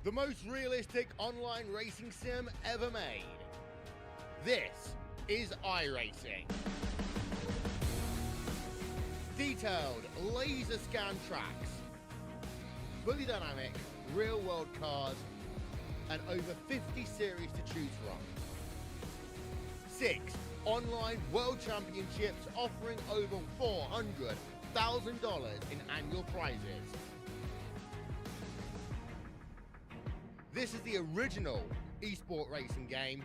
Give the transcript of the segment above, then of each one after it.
the most realistic online racing sim ever made. This is iRacing. Detailed laser scan tracks, fully dynamic real world cars, and over 50 series to choose from. 6 online world championships offering over $400,000 in annual prizes. This is the original esport racing game.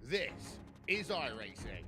This is iRacing.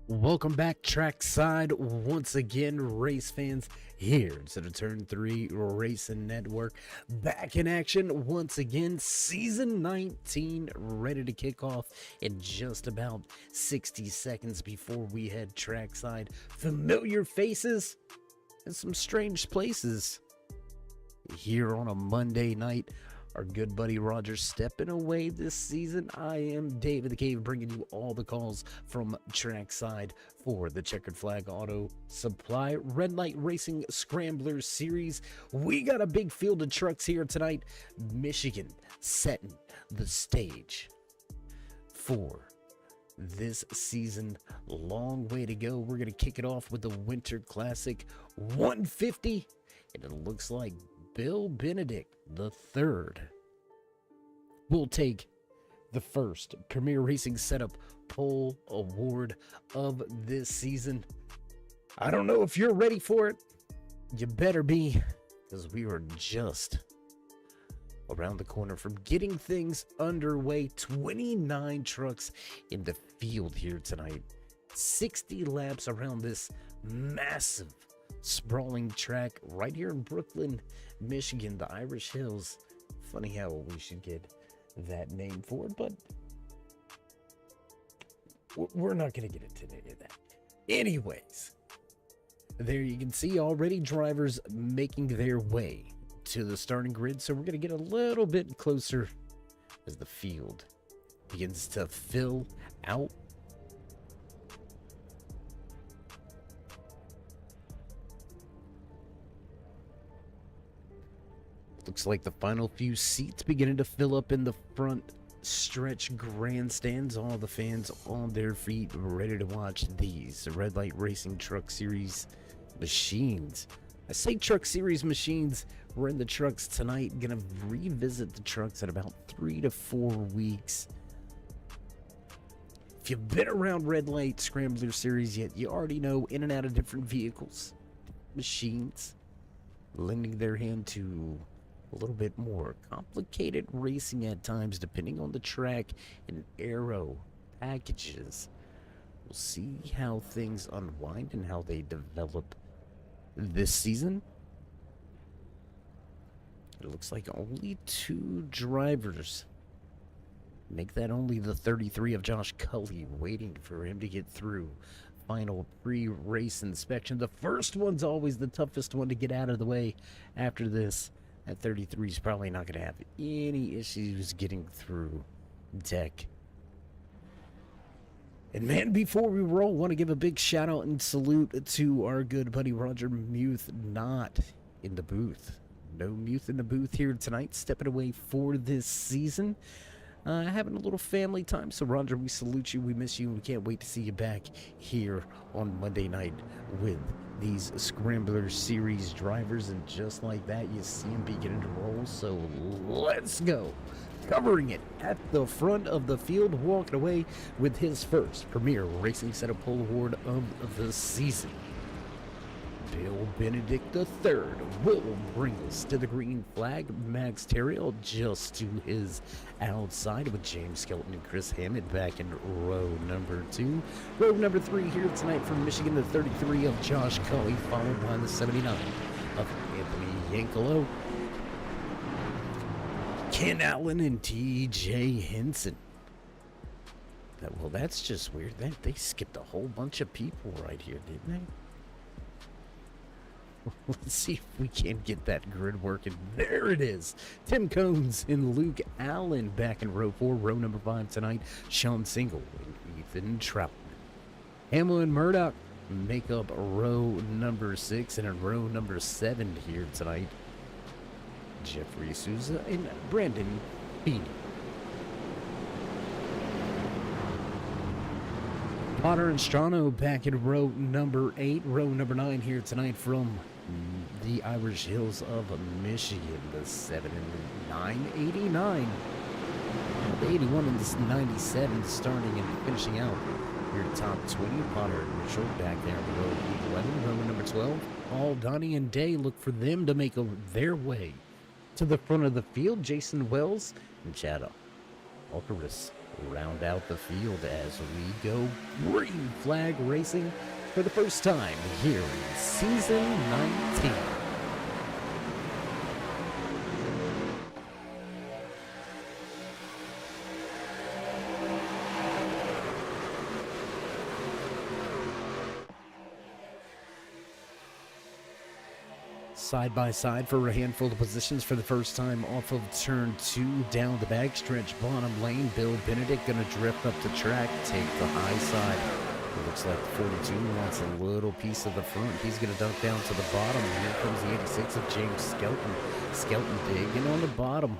Welcome back trackside once again, race fans, here to the Turn 3 Racing Network, back in action once again. Season 19 ready to kick off in just about 60 seconds before we head trackside. Familiar faces and some strange places here on a Monday night. Our good buddy Roger stepping away this season. I am David the Cave, bringing you all the calls from trackside for the Checkered Flag Auto Supply Red Light Racing Scrambler Series. We got a big field of trucks here tonight. Michigan setting the stage for this season. Long way to go. We're going to kick it off with the Winter Classic 150, and it looks like Bill Benedict III will take the first Premier Racing Setup Pole Award of this season. I don't know if you're ready for it. You better be, because we are just around the corner from getting things underway. 29 trucks in the field here tonight. 60 laps around this massive sprawling track right here in Brooklyn, Michigan, the Irish Hills. Funny how we should get that name for it, but we're not going to get into any of that. Anyways, there you can see already drivers making their way to the starting grid. So we're going to get a little bit closer as the field begins to fill out. Looks like the final few seats beginning to fill up in the front stretch grandstands. All the fans on their feet, ready to watch these Red Light Racing Truck Series machines. I say Truck Series machines. We're in the trucks tonight. Gonna revisit the trucks in about 3 to 4 weeks. If you've been around Red Light Scrambler Series yet, you already know in and out of different vehicles, machines, lending their hand to a little bit more complicated racing at times, depending on the track and aero packages. We'll see how things unwind and how they develop this season. It looks like only 2 drivers make that only the 33 of Josh Cully, waiting for him to get through final pre-race inspection. The first one's always the toughest one to get out of the way. After this, that 33 is probably not going to have any issues getting through deck. And man, before we roll, want to give a big shout out and salute to our good buddy Roger Muth, not in the booth. No Muth in the booth here tonight, stepping away for this season. Having a little family time. So Roger, we salute you, we miss you, and we can't wait to see you back here on Monday night with these Scrambler Series drivers. And just like that, you see them beginning to roll. So let's go. Covering it at the front of the field, walking away with his first Premier Racing Setup Pole Award of the season. Bill Benedict III will bring us to the green flag. Max Terriel just to his outside, with James Skelton and Chris Hammond back in row number 2. Row number 3 here tonight from Michigan, the 33 of Josh Cully, followed by the 79 of Anthony Yankelo, Ken Allen, and TJ Henson. Well, that's just weird. They skipped a whole bunch of people right here, didn't they? Let's see if we can get that grid working. There it is. Tim Combs and Luke Allen back in row 4. Row number 5 tonight, Sean Single and Ethan Troutman. Hamill and Murdoch make up row number 6. And in row number 7 here tonight, Jeffrey Souza and Brandon Beanie. Potter and Strano back in row number 8. Row number 9 here tonight from the Irish Hills of Michigan, the 7 and 989. The 81 and the 97 starting and finishing out your top 20. Potter and Mitchell back there in row 11. Row number 12. All Donnie and Day look for them to make their way to the front of the field. Jason Wells and Chad Alcaris round out the field as we go green flag racing for the first time here in season 19. Side by side for a handful of positions for the first time off of turn 2 down the backstretch bottom lane. Bill Benedict gonna drift up the track, take the high side. It looks like 42 wants a little piece of the front. He's gonna dunk down to the bottom. Here comes the 86 of James Skelton. Skelton digging on the bottom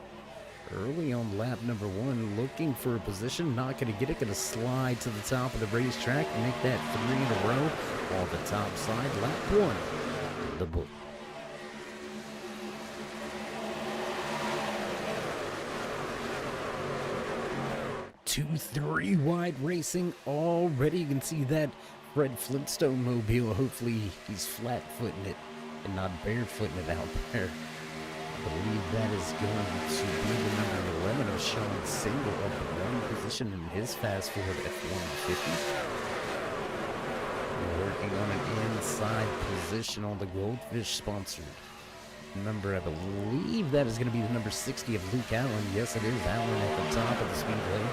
early on lap number 1, looking for a position, not gonna get it, gonna slide to the top of the racetrack and make that 3 in a row on the top side. Lap 1, the book. 2-3 wide racing already. You can see that Fred Flintstone mobile. Hopefully he's flat-footing it and not barefooting it out there. I believe that is going to be the number 11 of Sean Single, up 1 position in his fast forward F-150. Working on an inside position on the Goldfish sponsored number. I believe that is going to be the number 60 of Luke Allen. Yes, it is Allen at the top of the speedway.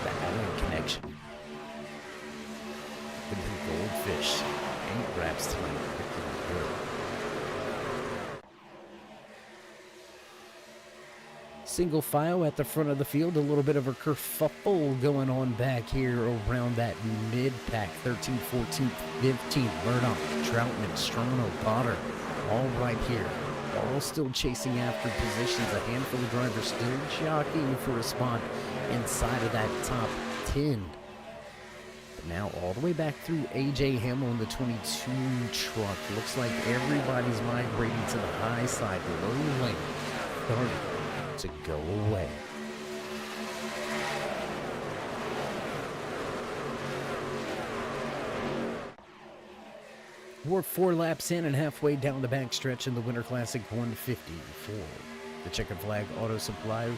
The Allen connection. fish. 8 wraps tonight. Looking good. Single file at the front of the field. A little bit of a kerfuffle going on back here around that mid-pack. 13th, 14th, 15th. Murdoch, Troutman, Strano, Potter. All right here. All still chasing after positions. A handful of drivers still jockeying for a spot inside of that top 10. But now all the way back through A.J. Hamill in the 22 truck. Looks like everybody's migrating to the high side. Low lane starting to go away. We're 4 laps in and halfway down the backstretch in the Winter Classic 150 for the Checkered Flag Auto Supply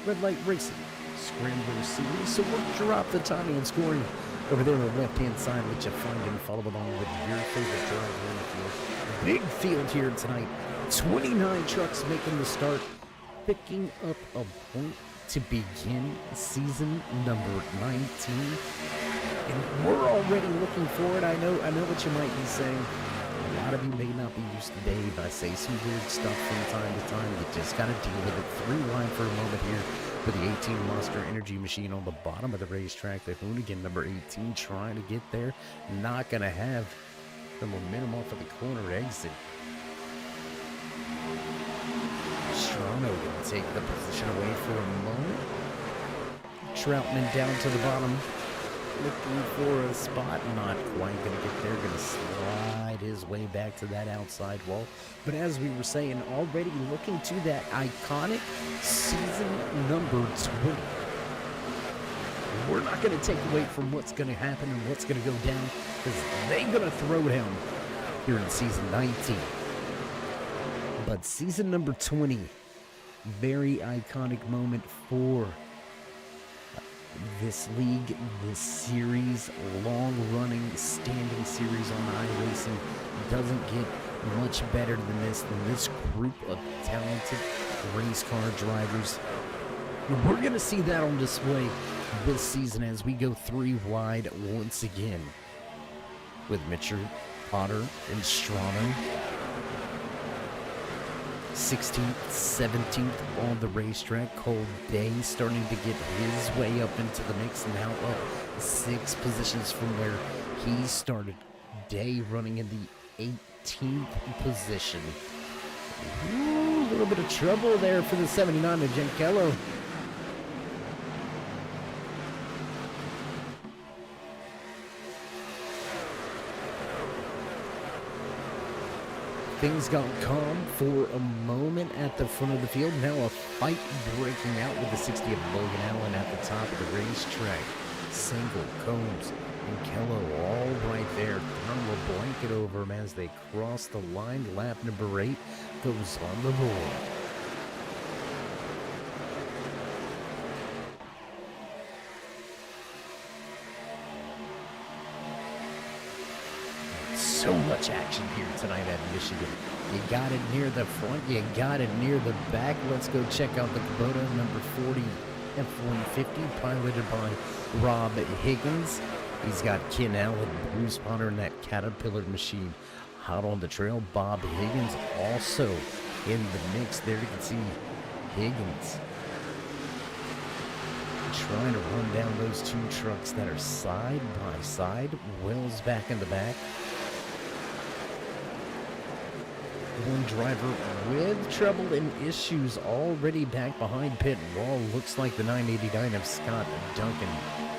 Red Light Racing Scrambler Series. So we'll drop the timing and scoring over there on the left-hand side, let you find and follow along with your favorite driver in the field. Big field here tonight. 29 trucks making the start, picking up a point to begin season number 19. And we're already looking forward. I know what you might be saying. A lot of you may not be used to Dave. I say some weird stuff from time to time. You just got to deal with it. 3 wide for a moment here with the 18 Monster Energy machine on the bottom of the racetrack. The Hoonigan, number 18, trying to get there. Not going to have the momentum off of the corner exit. Strano going to take the position away for a moment. Troutman down to the bottom. Looking for a spot, not quite going to get there, going to slide his way back to that outside wall. But as we were saying, already looking to that iconic season number 20. We're not going to take away from what's going to happen and what's going to go down, because they're going to throw down here in season 19. But season number 20, very iconic moment for this league, this series, long-running, standing series on iRacing. Doesn't get much better than this group of talented race car drivers. We're going to see that on display this season as we go 3 wide once again with Mitchell, Potter, and Strano. 16th, 17th on the racetrack. Cole Day starting to get his way up into the mix, and now up 6 positions from where he started. Day running in the 18th position. Ooh, a little bit of trouble there for the 79 of Giancarlo. Things got calm for a moment at the front of the field. Now a fight breaking out with the 60 of Logan Allen at the top of the racetrack. Single, Combs, and Kello all right there. Throwing a blanket over him as they cross the line. Lap number 8 goes on the board. So much action here tonight at Michigan. You got it near the front, you got it near the back. Let's go check out the Kubota number 40 F-150, piloted by Rob Higgins. He's got Ken Allen, Bruce Potter, and that Caterpillar machine. Hot on the trail, Bob Higgins also in the mix. There you can see Higgins trying to run down those 2 trucks that are side by side. Wells back in the back. One driver with trouble and issues already back behind pit wall. Looks like the 989 of Scott Duncan.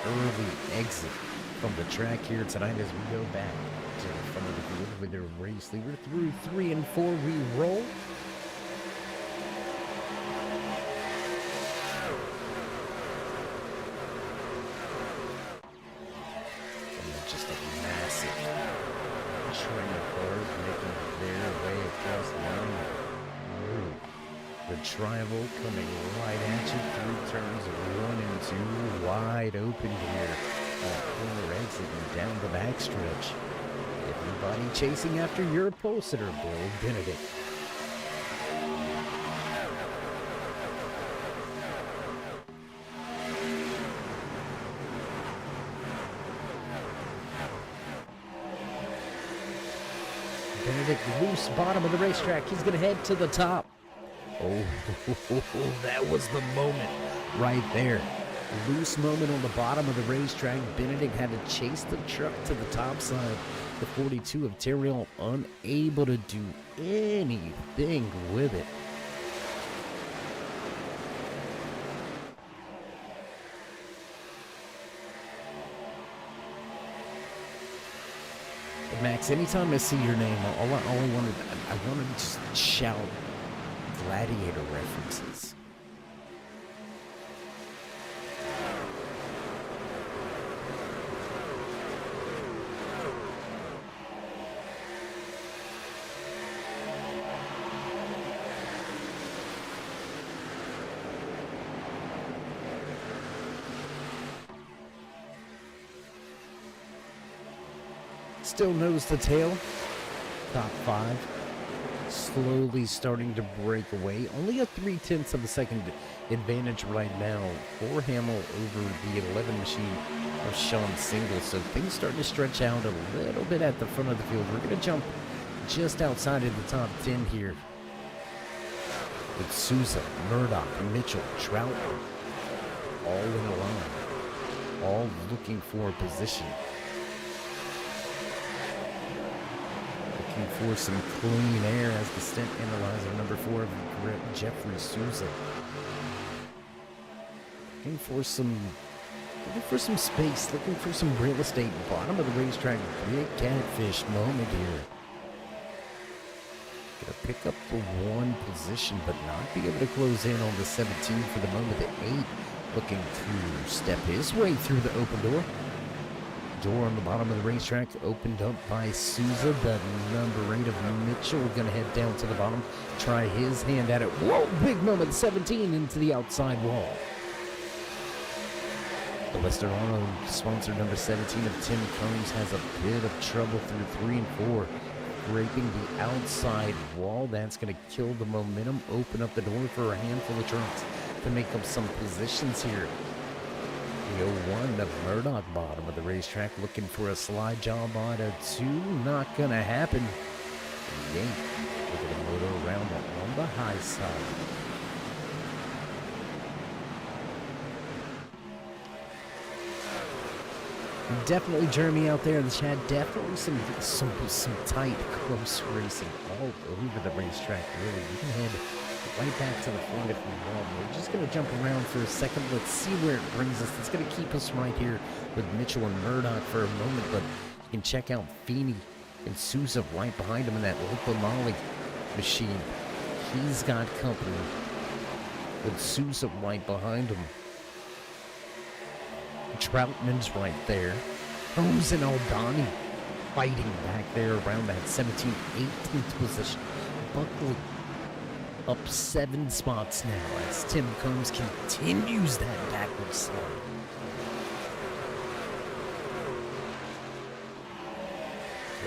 Early exit from the track here tonight as we go back to the front of the field with their race leader. Through 3 and 4 we roll. And just a massive train of cars making their way across the line. Ooh. The Triangle coming right at you through turns 1 and 2, wide open here. Corner exit and down the backstretch. Everybody chasing after your pole sitter, Bill Benedict. Benedict loose bottom of the racetrack. He's going to head to the top. Oh, that was the moment right there. Loose moment on the bottom of the racetrack. Benedict had to chase the truck to the top side. The 42 of Terrell unable to do anything with it. Max, anytime I see your name, I wanted to just shout Gladiator references. Still nose to tail, top 5, slowly starting to break away. Only a 0.3 of a second advantage right now for Hamill over the 11 machine of Sean Single. So things starting to stretch out a little bit at the front of the field. We're going to jump just outside of the top 10 here with Souza, Murdoch, Mitchell, Trout, all in a line, all looking for a position. For some clean air as the stint analyzer number 4 of Jeffrey Souza. Looking for some space, looking for some real estate. Bottom of the racetrack, big catfish moment here. Gonna pick up the 1 position, but not be able to close in on the 17 for the moment. The 8 looking to step his way through the open door. Door on the bottom of the racetrack opened up by Souza. The number 8 of Mitchell going to head down to the bottom, try his hand at it. Whoa, big moment, 17 into the outside wall. The Western Auto sponsor number 17 of Tim Combs has a bit of trouble through 3 and 4, scraping the outside wall. That's going to kill the momentum, open up the door for a handful of trucks to make up some positions here. The 01 of Murdoch, bottom of the racetrack, looking for a slide job on a 2. Not going to happen. Yank with a moto around on the high side. Definitely Jeremy out there in the chat. Definitely some tight, close racing all over the racetrack. Really, you can head right back to the front if we want. We're just going to jump around for a second. Let's see where it brings us. It's going to keep us right here with Mitchell and Murdoch for a moment, but you can check out Feeney and Souza right behind him in that Lopamali machine. He's got company with Souza right behind him. Troutman's right there. Holmes and Aldani fighting back there around that 17th, 18th position. Buckley up 7 spots now as Tim Combs continues that backward slide.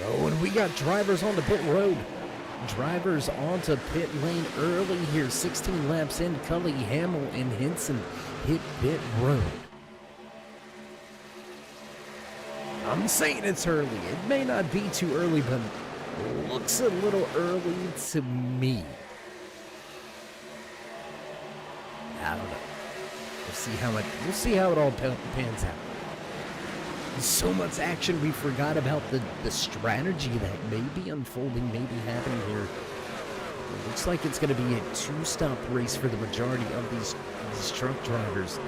Oh, and we got drivers on the pit road. Drivers onto pit lane early here. 16 laps in. Cully, Hamill, and Henson hit pit road. I'm saying it's early. It may not be too early, but it looks a little early to me. I don't know. We'll see how it all pans out. There's so much action we forgot about the strategy that may be unfolding, may be happening here. It looks like it's going to be a 2-stop race for the majority of these truck drivers.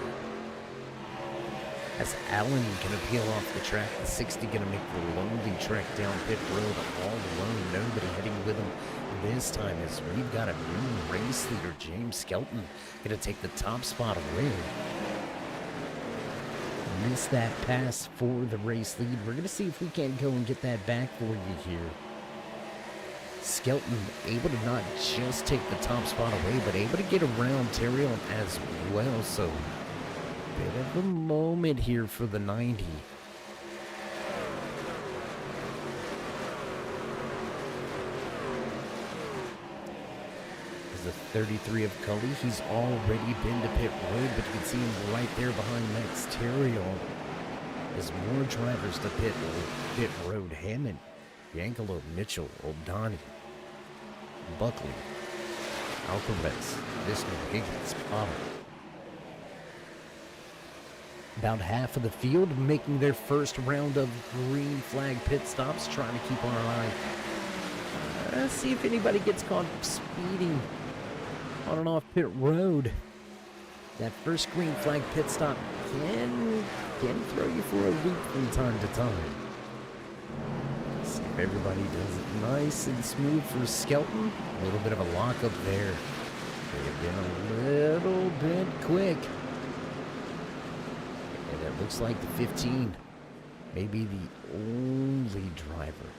As Allen going to peel off the track, the 60 going to make the lonely trek down pit road all alone. Nobody heading with him this time as we've got a new race leader, James Skelton, going to take the top spot away. Missed that pass for the race lead. We're going to see if we can't go and get that back for you here. Skelton able to not just take the top spot away, but able to get around Terrell as well. So bit of a moment here for the 90. There's the 33 of Cully. He's already been to pit road, but you can see him right there behind Max Terrell. There's more drivers to pit road. Hammond Yankelo, Mitchell, O'Donnell, Buckley, Alvarez, Visno, Higgins, Potter. About half of the field making their first round of green flag pit stops, trying to keep our eye. See if anybody gets caught speeding on and off pit road. That first green flag pit stop can throw you for a loop from time to time. See if everybody does it nice and smooth for Skelton. A little bit of a lockup there. They've been a little bit quick. And it looks like the 15 may be the only driver.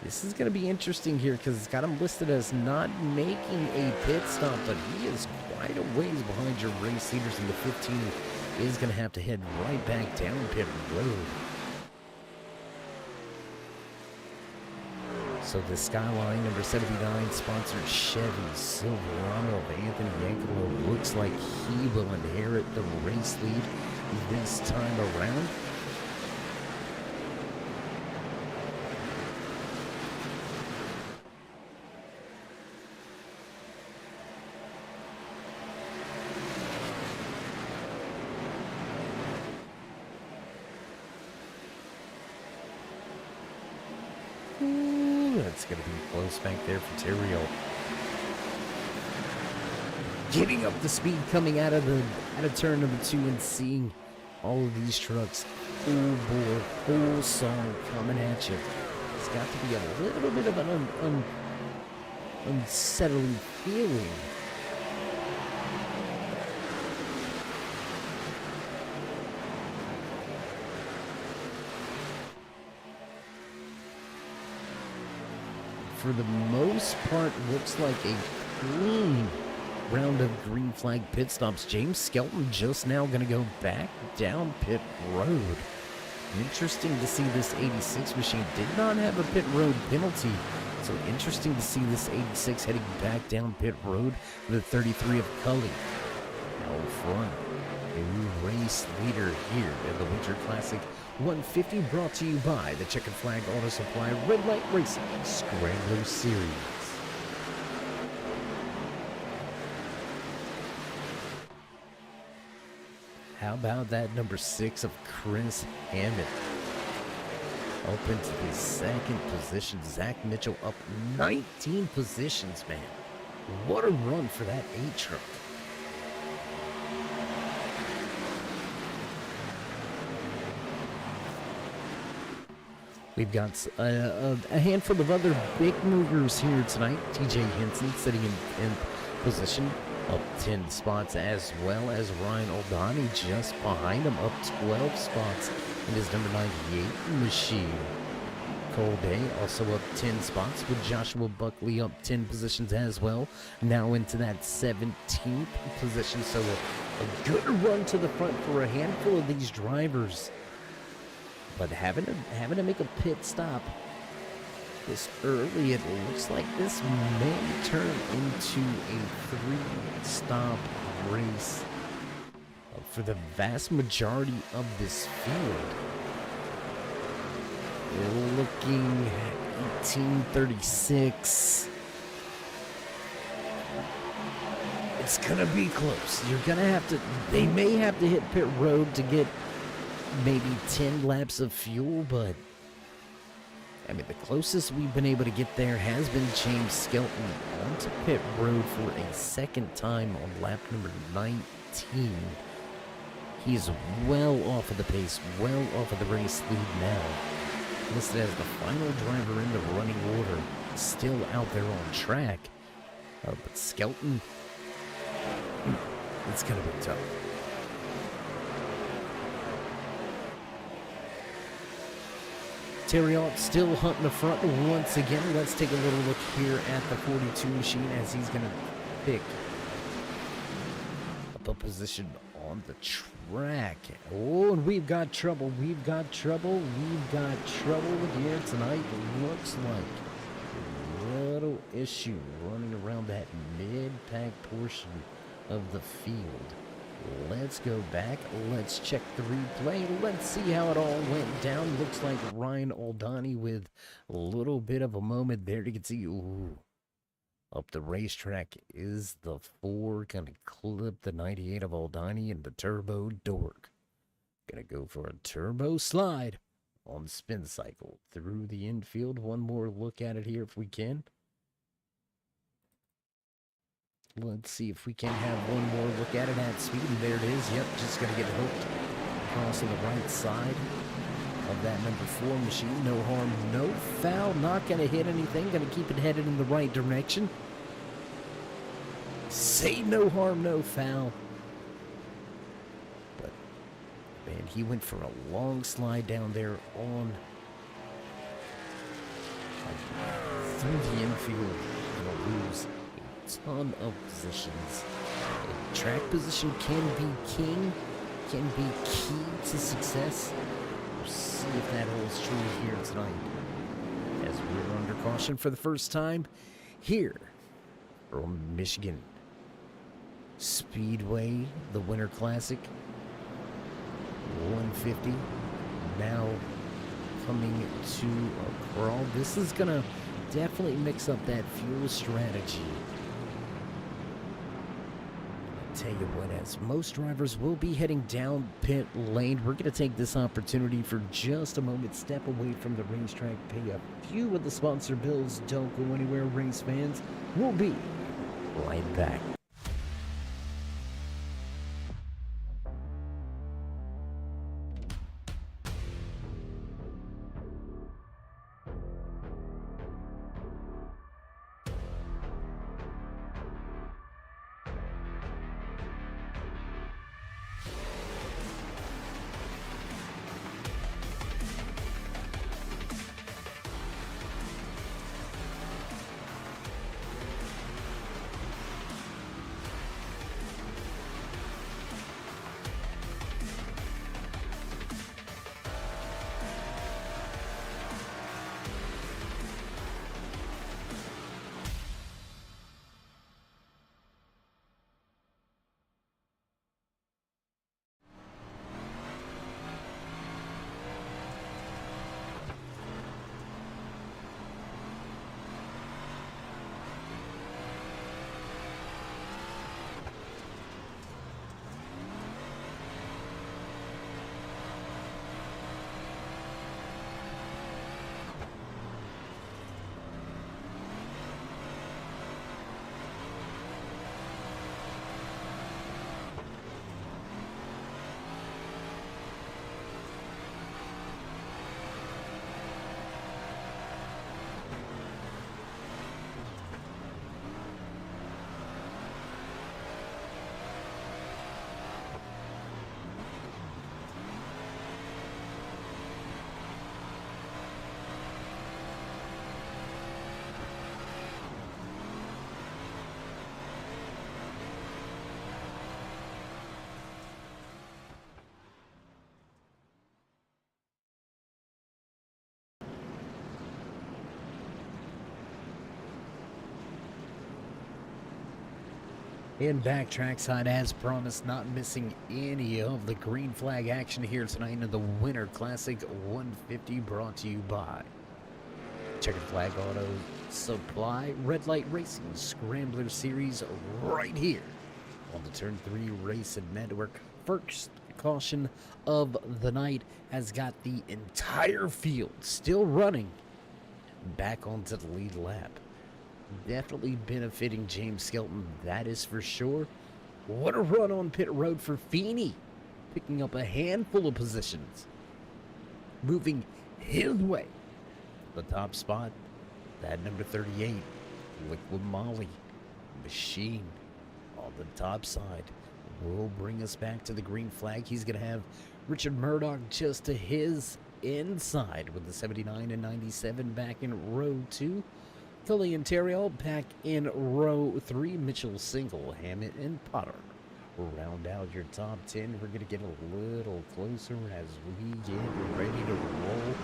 This is going to be interesting here because it's got him listed as not making a pit stop, but he is quite a ways behind your race leaders, and the 15 is going to have to head right back down pit road. So the Skyline number 79 sponsored Chevy Silverado of Anthony Yankelo looks like he will inherit the race lead this time around. It's going to be close back there for Terrio. Getting up the speed coming out of turn number 2 and seeing all of these trucks full bore, full song coming at you. It's got to be a little bit of an unsettling feeling. For the most part, looks like a clean round of green flag pit stops. James Skelton just now going to go back down pit road. Interesting to see this 86 machine did not have a pit road penalty. So interesting to see this 86 heading back down pit road with the 33 of Cully. Out front, new race leader here in the Winter Classic 150, brought to you by the Checkered Flag Auto Supply Red Light Racing Scrambler Series. How about that number 6 of Chris Hammond? Up into the second position. Zach Mitchell up 19 positions, man. What a run for that 8 truck. We've got a handful of other big movers here tonight. TJ Henson sitting in 10th position, up 10 spots, as well as Ryan O'Donnell just behind him, up 12 spots in his number 98 machine. Cole Day also up 10 spots with Joshua Buckley up 10 positions as well. Now into that 17th position, so a good run to the front for a handful of these drivers. But having to make a pit stop this early, it looks like this may turn into a 3-stop race for the vast majority of this field. We're looking at 1836. It's gonna be close. You're gonna have to. They may have to hit pit road to get maybe 10 laps of fuel, but I mean, the closest we've been able to get there has been James Skelton onto pit road for a second time on lap number 19. He's well off of the pace, well off of the race lead now. Listed as the final driver in the running order, still out there on track. But Skelton, it's going to be tough. Terriot still hunting the front once again. Let's take a little look here at the 42 machine as he's going to pick up a position on the track. Oh, and we've got trouble. We've got trouble here tonight. It looks like a little issue running around that mid-pack portion of the field. Let's go back. Let's check the replay. Let's see how it all went down. Looks like Ryan Oldani with a little bit of a moment there. You can see, ooh, up the racetrack is the 4. Gonna clip the 98 of Oldani and the turbo dork. Gonna go for a turbo slide on spin cycle through the infield. One more look at it here if we can. Let's see if we can have one more look at it at speed. And there it is. Yep, just going to get hooked across to the right side of that number 4 machine. No harm, no foul. Not going to hit anything. Going to keep it headed in the right direction. Say no harm, no foul. But, man, he went for a long slide down there on through the infield. Going to lose ton of positions. Track position can be king, can be key to success. We'll see if that holds true here tonight, as we're under caution for the first time here from Michigan Speedway, the Winter Classic 150 now coming to a crawl. This is gonna definitely mix up that fuel strategy. Tell you what, as most drivers will be heading down pit lane, we're going to take this opportunity for just a moment, step away from the racetrack, pay a few of the sponsor bills. Don't go anywhere, race fans. We'll be right back. In backtrack side, as promised, not missing any of the green flag action here tonight in the Winter Classic 150, brought to you by Checkered Flag Auto Supply, Red Light Racing Scrambler Series, right here on the Turn 3 Racing Network. First caution of the night has got the entire field still running back onto the lead lap. Definitely benefiting James Skelton, that is for sure. What a run on pit road for Feeney, picking up a handful of positions, moving his way. The top spot, that number 38, Liquid Molly Machine on the top side, will bring us back to the green flag. He's going to have Richard Murdoch just to his inside with the 79 and 97 back in row 2. Tully and Terrill back in row 3. Mitchell, Single, Hammett, and Potter round out your top 10. We're going to get a little closer as we get ready to roll.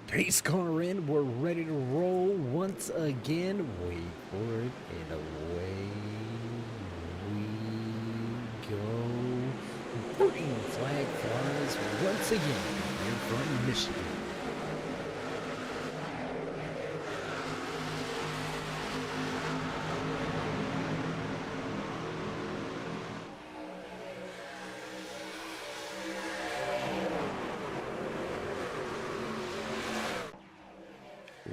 Pace car in. We're ready to roll once again. Wait for it, and away go. Green flag flies once again here from Michigan.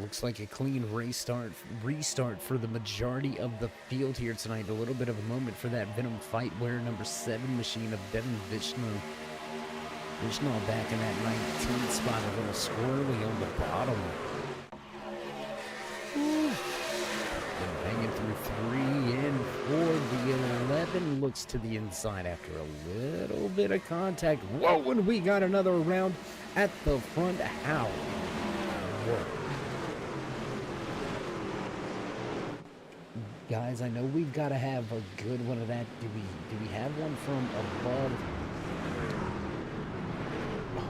Looks like a clean restart for the majority of the field here tonight. A little bit of a moment for that Venom fight where number 7 machine of Devin Vishnal back in that 19th spot, a little squirrely on the bottom. Been banging through 3 and 4. The 11 looks to the inside after a little bit of contact. Whoa, and we got another round at the front. How? Whoa. Guys, I know we've got to have a good one of that. Do we have one from above? Oh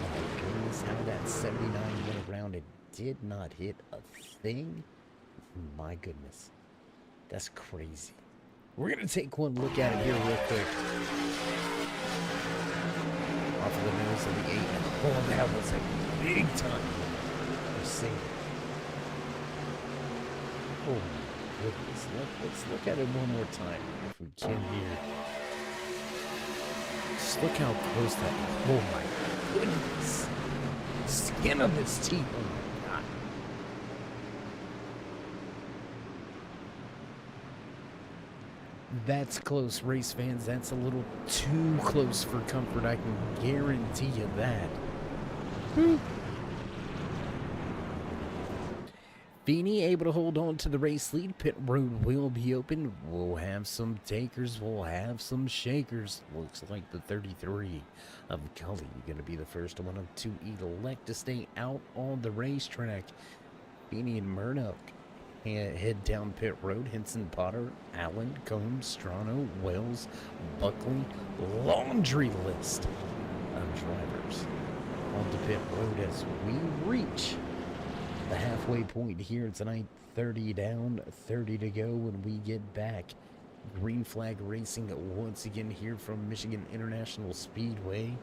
my goodness, how that 79 went around. It did not hit a thing. My goodness. That's crazy. We're going to take one look at it here real quick. Off of the nose of the 8. Oh, that was a big time. Let's see. Oh, goodness. Let's look at it one more time if we can here. Just look how close that is. Oh my goodness. Skin of his teeth. Oh my God. That's close, race fans. That's a little too close for comfort. I can guarantee you that. Whew. Feeney able to hold on to the race lead. Pit road will be open. We'll have some takers. We'll have some shakers. Looks like the 33 of Cully going to be the first one to elect to stay out on the racetrack. Feeney and Murdoch head down pit road. Henson, Potter, Allen, Combs, Strano, Wells, Buckley. Laundry list of drivers on the pit road as we reach the halfway point here tonight. 30 down, 30 to go when we get back. Green flag racing once again here from Michigan International Speedway.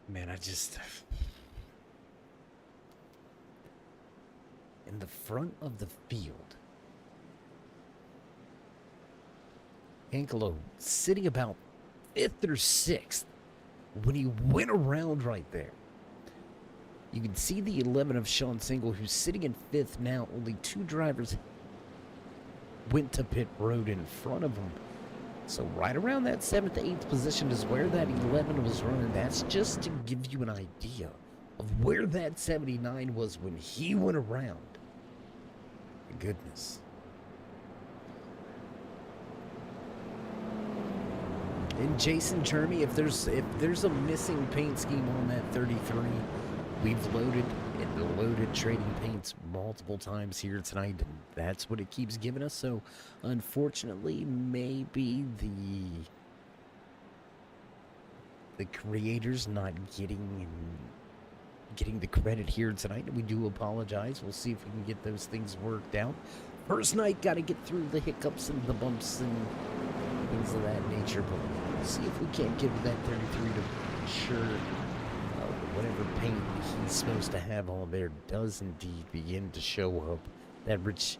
Man, in the front of the field, Ankelo sitting about 5th or 6th when he went around right there. You can see the 11 of Sean Single, who's sitting in 5th now. Only 2 drivers went to pit road in front of him. So right around that 7th to 8th position is where that 11 was running. That's just to give you an idea of where that 79 was when he went around. Goodness. And Jason Jeremy, if there's a missing paint scheme on that 33, we've loaded and loaded trading paints multiple times here tonight, and that's what it keeps giving us. So unfortunately, maybe the creators not getting the credit here tonight. We do apologize. We'll see if we can get those things worked out. First night, got to get through the hiccups and the bumps and things of that nature, but we'll see if we can't get that 33 to ensure whatever paint he's supposed to have on there does indeed begin to show up. That rich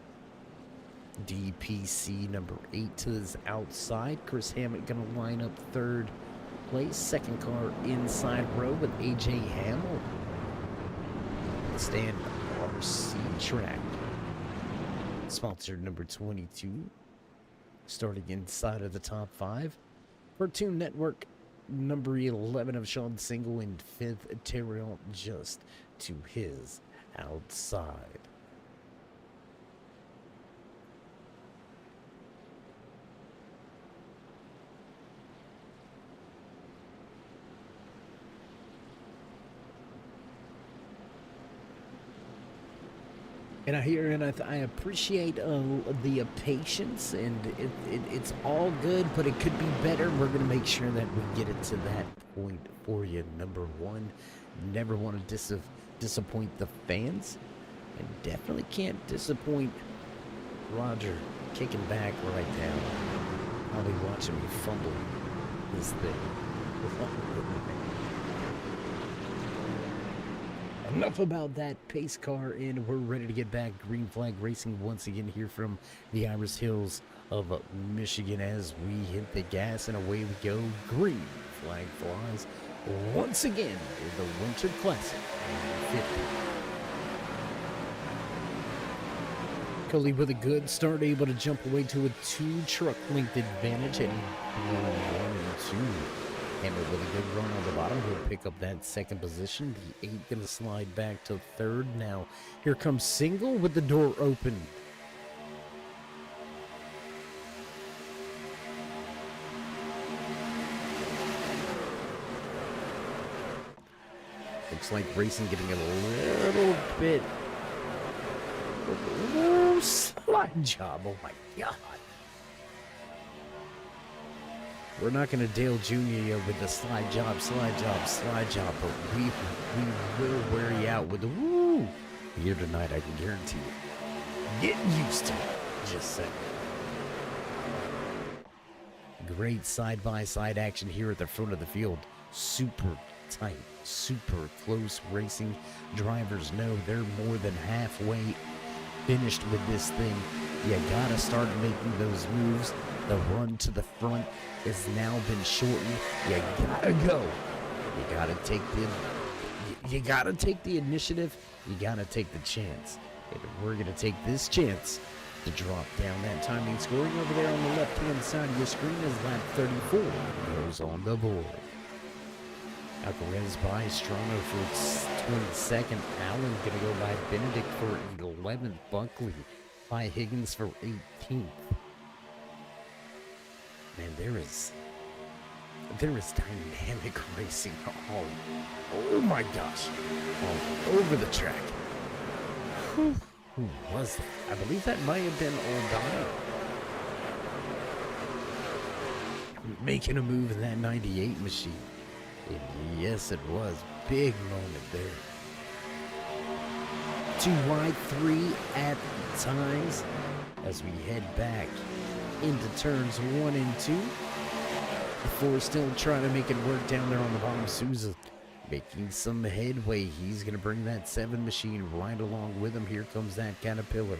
DPC number 8 to his outside. Chris Hammett going to line up 3rd place. 2nd car inside row with AJ Hamill. Stand RC track. Sponsored number 22. Starting inside of the top 5. Cartoon Network number 11 of Sean Single and 5th Terrell just to his outside. And I hear and I appreciate the patience, and it's all good, but it could be better. We're going to make sure that we get it to that point for you. Number one, never want to disappoint the fans, and definitely can't disappoint Roger kicking back right now. Probably watching me fumble this thing. Enough about that pace car, and we're ready to get back. Green flag racing once again here from the Iris Hills of Michigan as we hit the gas and away we go. Green flag flies once again in the Winter Classic 50. Coley with a good start, able to jump away to a 2-truck length advantage, heading 1 and 2. Hammer with a good run on the bottom. He'll pick up that second position. The 8 going to slide back to third. Now, here comes Single with the door open. Looks like racing getting a little bit... Oh, slide job. Oh, my God. We're not going to Dale Jr. you with the slide job, but we will wear you out with the woo here tonight, I can guarantee you. Get used to it, just saying. Great side-by-side action here at the front of the field. Super tight, super close racing. Drivers know they're more than halfway finished with this thing. You gotta start making those moves. The run to the front has now been shortened. You gotta go. You gotta take the initiative. You gotta take the chance. And we're gonna take this chance to drop down that timing scoring over there on the left-hand side of your screen as lap 34 goes on the board. Alvarez by Strano for 22nd. Allen gonna go by Benedict for 11th. Buckley by Higgins for 18th. Man, there is dynamic racing oh my gosh, all over the track. Who was that? I believe that might have been O'Donnell making a move in that 98 machine. And yes, it was. Big moment there. 2 wide, 3 at times as we head back into turns 1 and 2. Before still trying to make it work down there on the bottom. Souza making some headway. He's going to bring that 7 machine right along with him. Here comes that Caterpillar.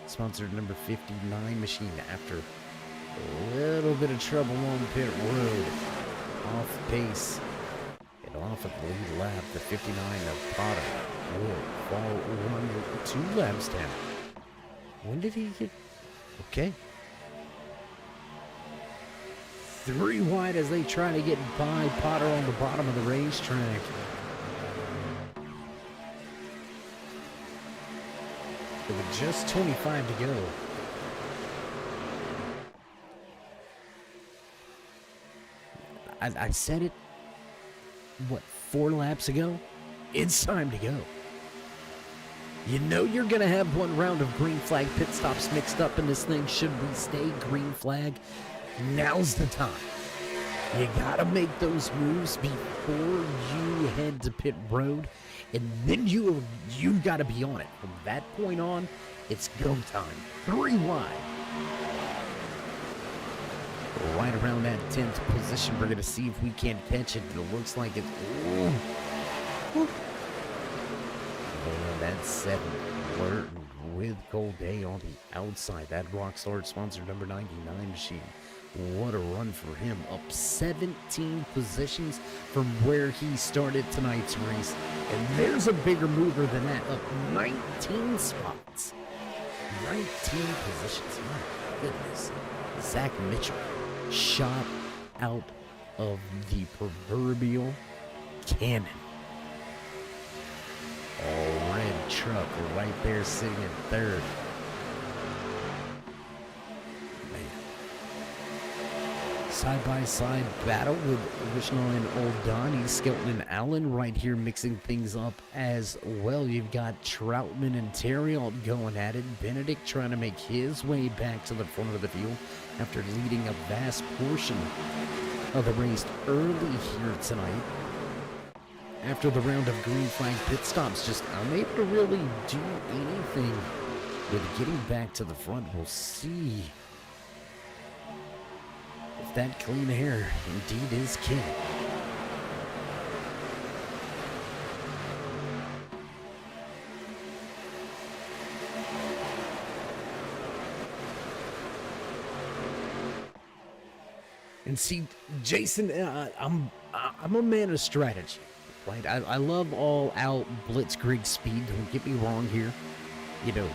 Sponsored number 59 machine after a little bit of trouble on pit road. Off pace and off at the lead lap. The 59 of Potter will fall 2 laps down. When did he get... Okay. 3 wide as they try to get by Potter on the bottom of the racetrack. With just 25 to go. I said it, 4 laps ago? It's time to go. You know you're going to have 1 round of green flag pit stops mixed up in this thing. Should we stay green flag? Now's the time. You gotta make those moves before you head to pit road, and then you gotta be on it. From that point on, it's go time. 3 wide. Right around that 10th position, we're gonna see if we can't catch it. It looks like it's... Ooh. And that's 7. Flirting with Cold Day on the outside. That Rockstar sponsor number 99 machine. What a run for him. Up 17 positions from where he started tonight's race. And there's a bigger mover than that. Up 19 spots. 19 positions. My goodness. Zach Mitchell shot out of the proverbial cannon. All red truck right there sitting in 3rd. side-by-side battle with Vishnu and Old Donnie, Skelton and Allen right here mixing things up as well. You've got Troutman and Terriot going at it. Benedict trying to make his way back to the front of the field after leading a vast portion of the race early here tonight. After the round of green flag pit stops, just unable to really do anything with getting back to the front. We'll see if that clean air indeed is king. And see, Jason, I'm a man of strategy, right? I love all-out blitzkrieg speed. Don't get me wrong here, you know.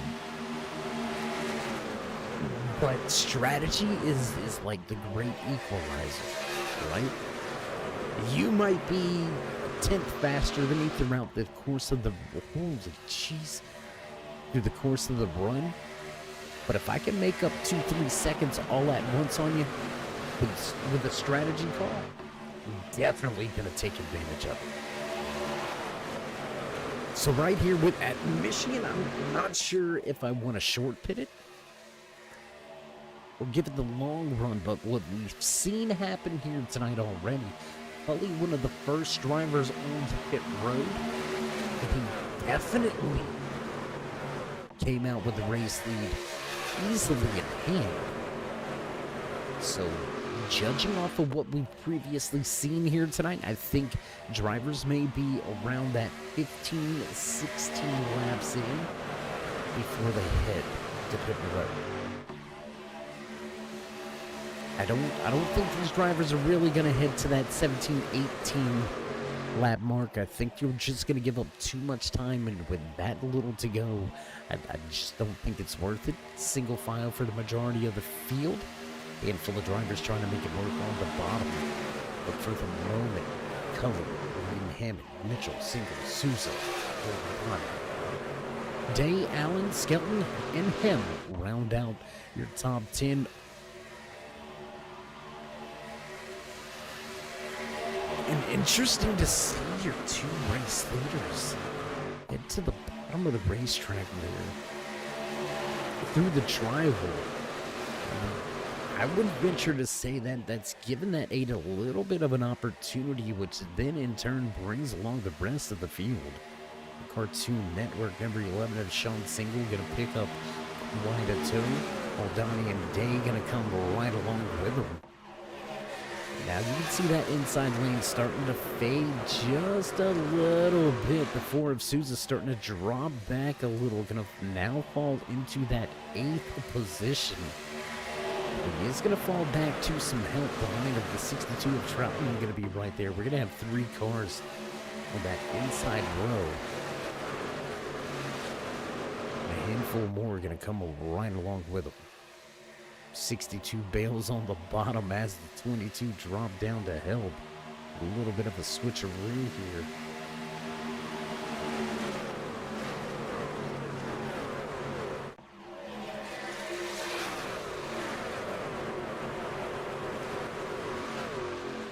But strategy is like the great equalizer, right? You might be a tenth faster than me throughout the course of the through the course of the run. But if I can make up 2-3 seconds all at once on you with a strategy call, I'm definitely gonna take advantage of it. So right here at Michigan, I'm not sure if I want to short pit it or give it the long run, but what we've seen happen here tonight already, probably one of the first drivers on pit road, he definitely came out with the race lead easily in hand. So, judging off of what we've previously seen here tonight, I think drivers may be around that 15, 16 laps in before they head to pit road. I don't think these drivers are really going to head to that 17, 18 lap mark. I think you're just going to give up too much time, and with that little to go, I just don't think it's worth it. Single file for the majority of the field. Handful of drivers trying to make it work on the bottom. But for the moment, Cullen, Green, Hammond, Mitchell, Single, Souza, Day, Allen, Skelton, and Hem round out your top 10. And interesting to see your two race leaders head to the bottom of the racetrack there through the driveway. I would venture to say that that's given that 8 a little bit of an opportunity, which then in turn brings along the rest of the field. The Cartoon Network number 11 of Sean Single going to pick up quite a toe, while Donnie and Day going to come right along with him. Now you can see that inside lane starting to fade just a little bit before Souza starting to drop back a little, going to now fall into that 8th position. He is going to fall back to some help behind him. The 62 of Troutman going to be right there. We're going to have 3 cars on that inside row. A handful more are going to come right along with him. 62 bails on the bottom as the 22 drop down to help. A little bit of a switcheroo here.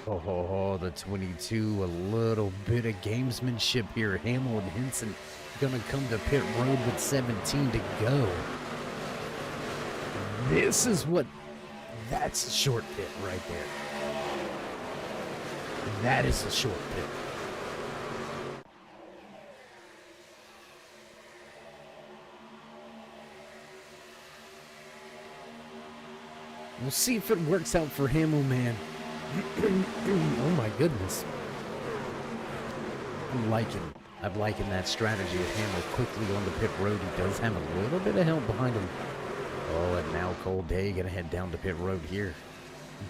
Oh, the 22, a little bit of gamesmanship here. Hamill and Henson gonna come to pit road with 17 to go. That's a short pit right there. That is a short pit. We'll see if it works out for Hamill, man. Oh my goodness. I'm liking that strategy of Hamill quickly on the pit road. He does have a little bit of help behind him. Oh, and now Cole Day gonna head down to pit road here.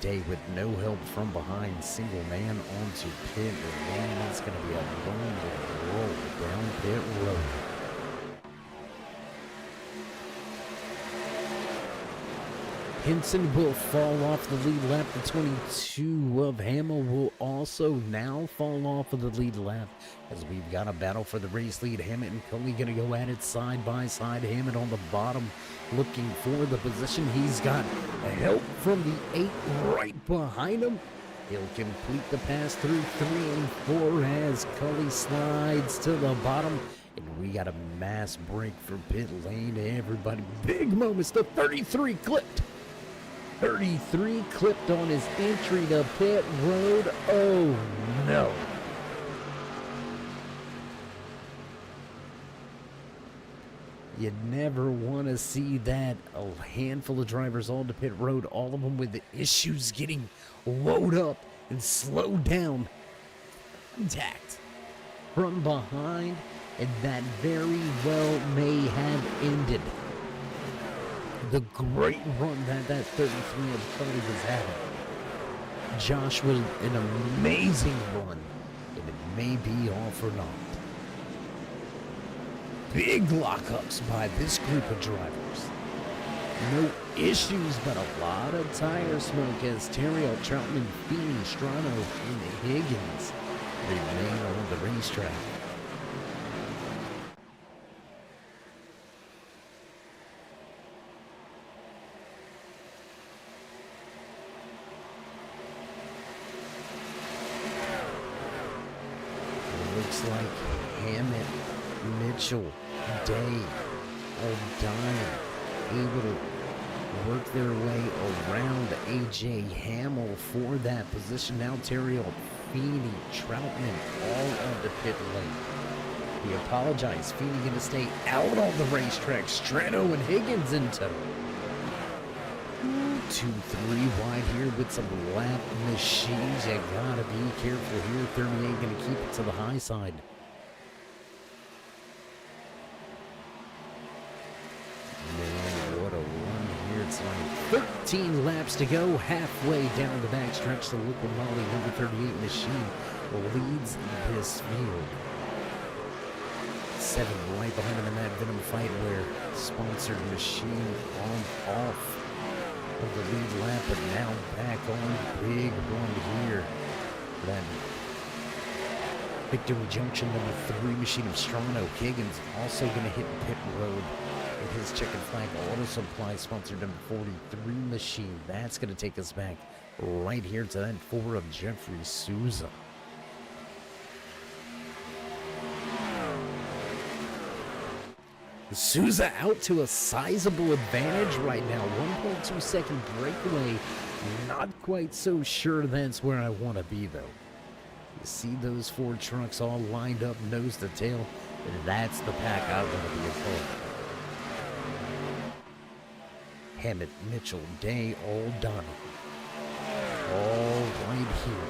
Day with no help from behind. Single man onto pit. And that's gonna be a long roll down pit road. Henson will fall off the lead lap. The 22 of Hamill will also now fall off of the lead lap as we've got a battle for the race lead. Hammett and Cully going to go at it side by side. Hammett on the bottom looking for the position. He's got help from the 8 right behind him. He'll complete the pass through 3 and 4 as Cully slides to the bottom. And we got a mass break for pit lane. Everybody, big moments. The 33 clipped. 33 clipped on his entry to pit road. Oh no. You never want to see that. A handful of drivers on to pit road, all of them with the issues getting wound up and slowed down. Contact from behind, and that very well may have ended the great run that 33 of Cody was having. Josh was an amazing run, and it may be all for naught. Big lockups by this group of drivers. No issues, but a lot of tire smoke as Terrell, Troutman, Feeney, Strano, and Higgins remain on the racetrack. Looks like Hammett, Mitchell, Day, O'Donnell able to work their way around A.J. Hamill for that position. Now Terrell, Feeney, Troutman all on the pit lane. We apologize. Feeney going to stay out on the racetrack. Strano and Higgins in tow. 2-3 wide here with some lap machines. You gotta be careful here. 38 going to keep it to the high side. Man, what a run here. It's like 13 laps to go. Halfway down the backstretch, the Liquid Molly number 38 machine leads this field. 7 right behind him in that Venom fight where sponsored machine on off of the lead lap, but now back on. Big run here. That Victory Junction number 3 machine of Strano. Higgins also going to hit pit road in his checkered flag auto supply sponsored number 43 machine. That's going to take us back right here to that 4 of Jeffrey Souza. Souza out to a sizable advantage right now. 1.2 second breakaway. Not quite so sure that's where I want to be, though. You see those 4 trucks all lined up nose to tail. That's the pack I want to be a part of. Hammett, Mitchell, Day, O'Donnell. All right here.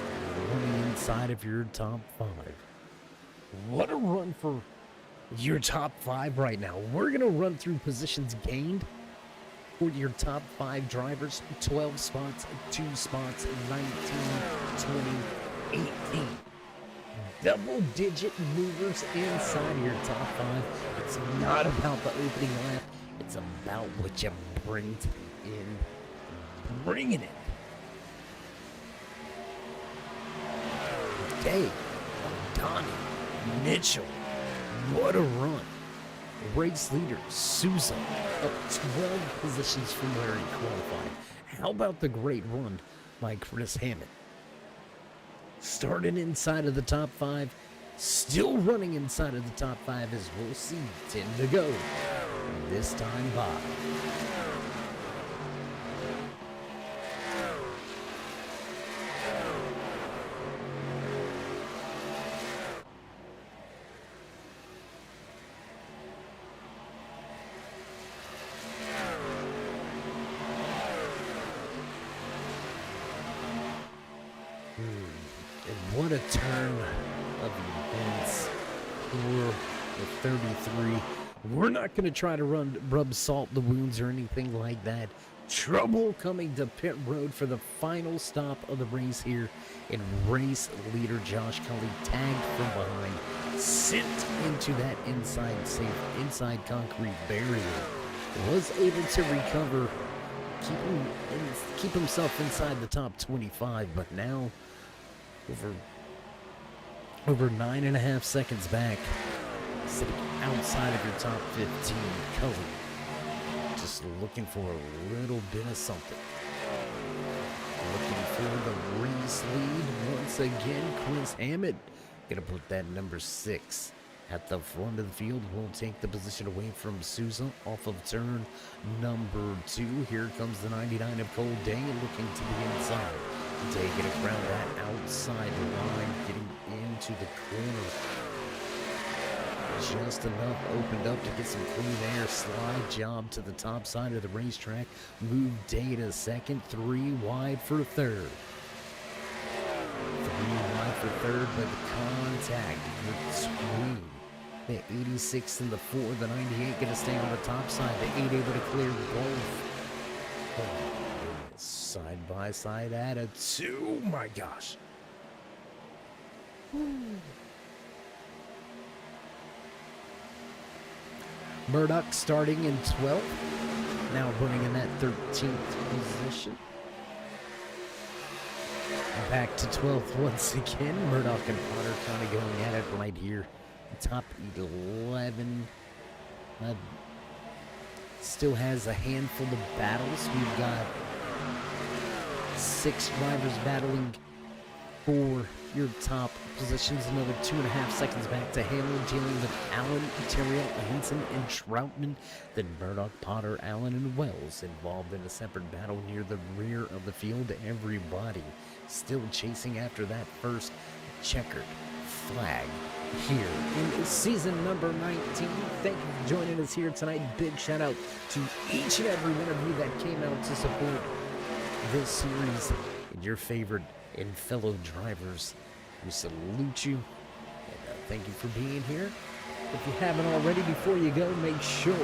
Running inside of your top 5. What a run for your top 5 right now. We're going to run through positions gained for your top 5 drivers. 12 spots, 2 spots, 19, 20, 18. Double-digit movers inside your top 5. It's not about the opening lap. It's about what you bring to the end. Bringing it. Day, Donnie, Mitchell. What a run. Race leader, Souza, up 12 positions from where he qualified. How about the great run by Chris Hammett? Starting inside of the top 5, still running inside of the top 5 as we'll see 10 to go. This time by. And what a turn of events for the 33. We're not going to try to rub salt in the wounds or anything like that. Trouble coming to pit road for the final stop of the race here. And race leader Josh Cully tagged from behind, sent into that inside concrete barrier. Was able to recover keep himself inside the top 25, but now over 9.5 seconds back, sitting outside of your top 15. Cully just looking for a little bit of something. Looking for the race lead once again. Chris Hammond gonna put that number 6 at the front of the field. Will take the position away from Souza off of turn number 2. Here comes the 99 of Cole Day looking to the inside. Day getting around that outside line, getting into the corner. Just enough opened up to get some clean air. Slide job to the top side of the racetrack. Move Day to second. 3 wide for third. 3 wide for third, but the contact between the 86 and the 4. The 98 going to stay on the top side. The 8 able to clear both. Oh, side by side attitude. Oh my gosh. Murdoch starting in 12th. Now running in that 13th position. Back to 12th once again. Murdoch and Potter kind of going at it right here. Top 11. Still has a handful of battles. We've got 6 drivers battling for your top positions. Another 2.5 seconds back to Hamill, dealing with Allen, Terriel, Henson, and Troutman. Then Murdoch, Potter, Allen, and Wells involved in a separate battle near the rear of the field. Everybody still chasing after that first checkered flag here in season number 19. Thank you for joining us here tonight. Big shout out to each and every one of you that came out to support this series and your favorite and fellow drivers. We salute you and thank you for being here. If you haven't already, before you go, make sure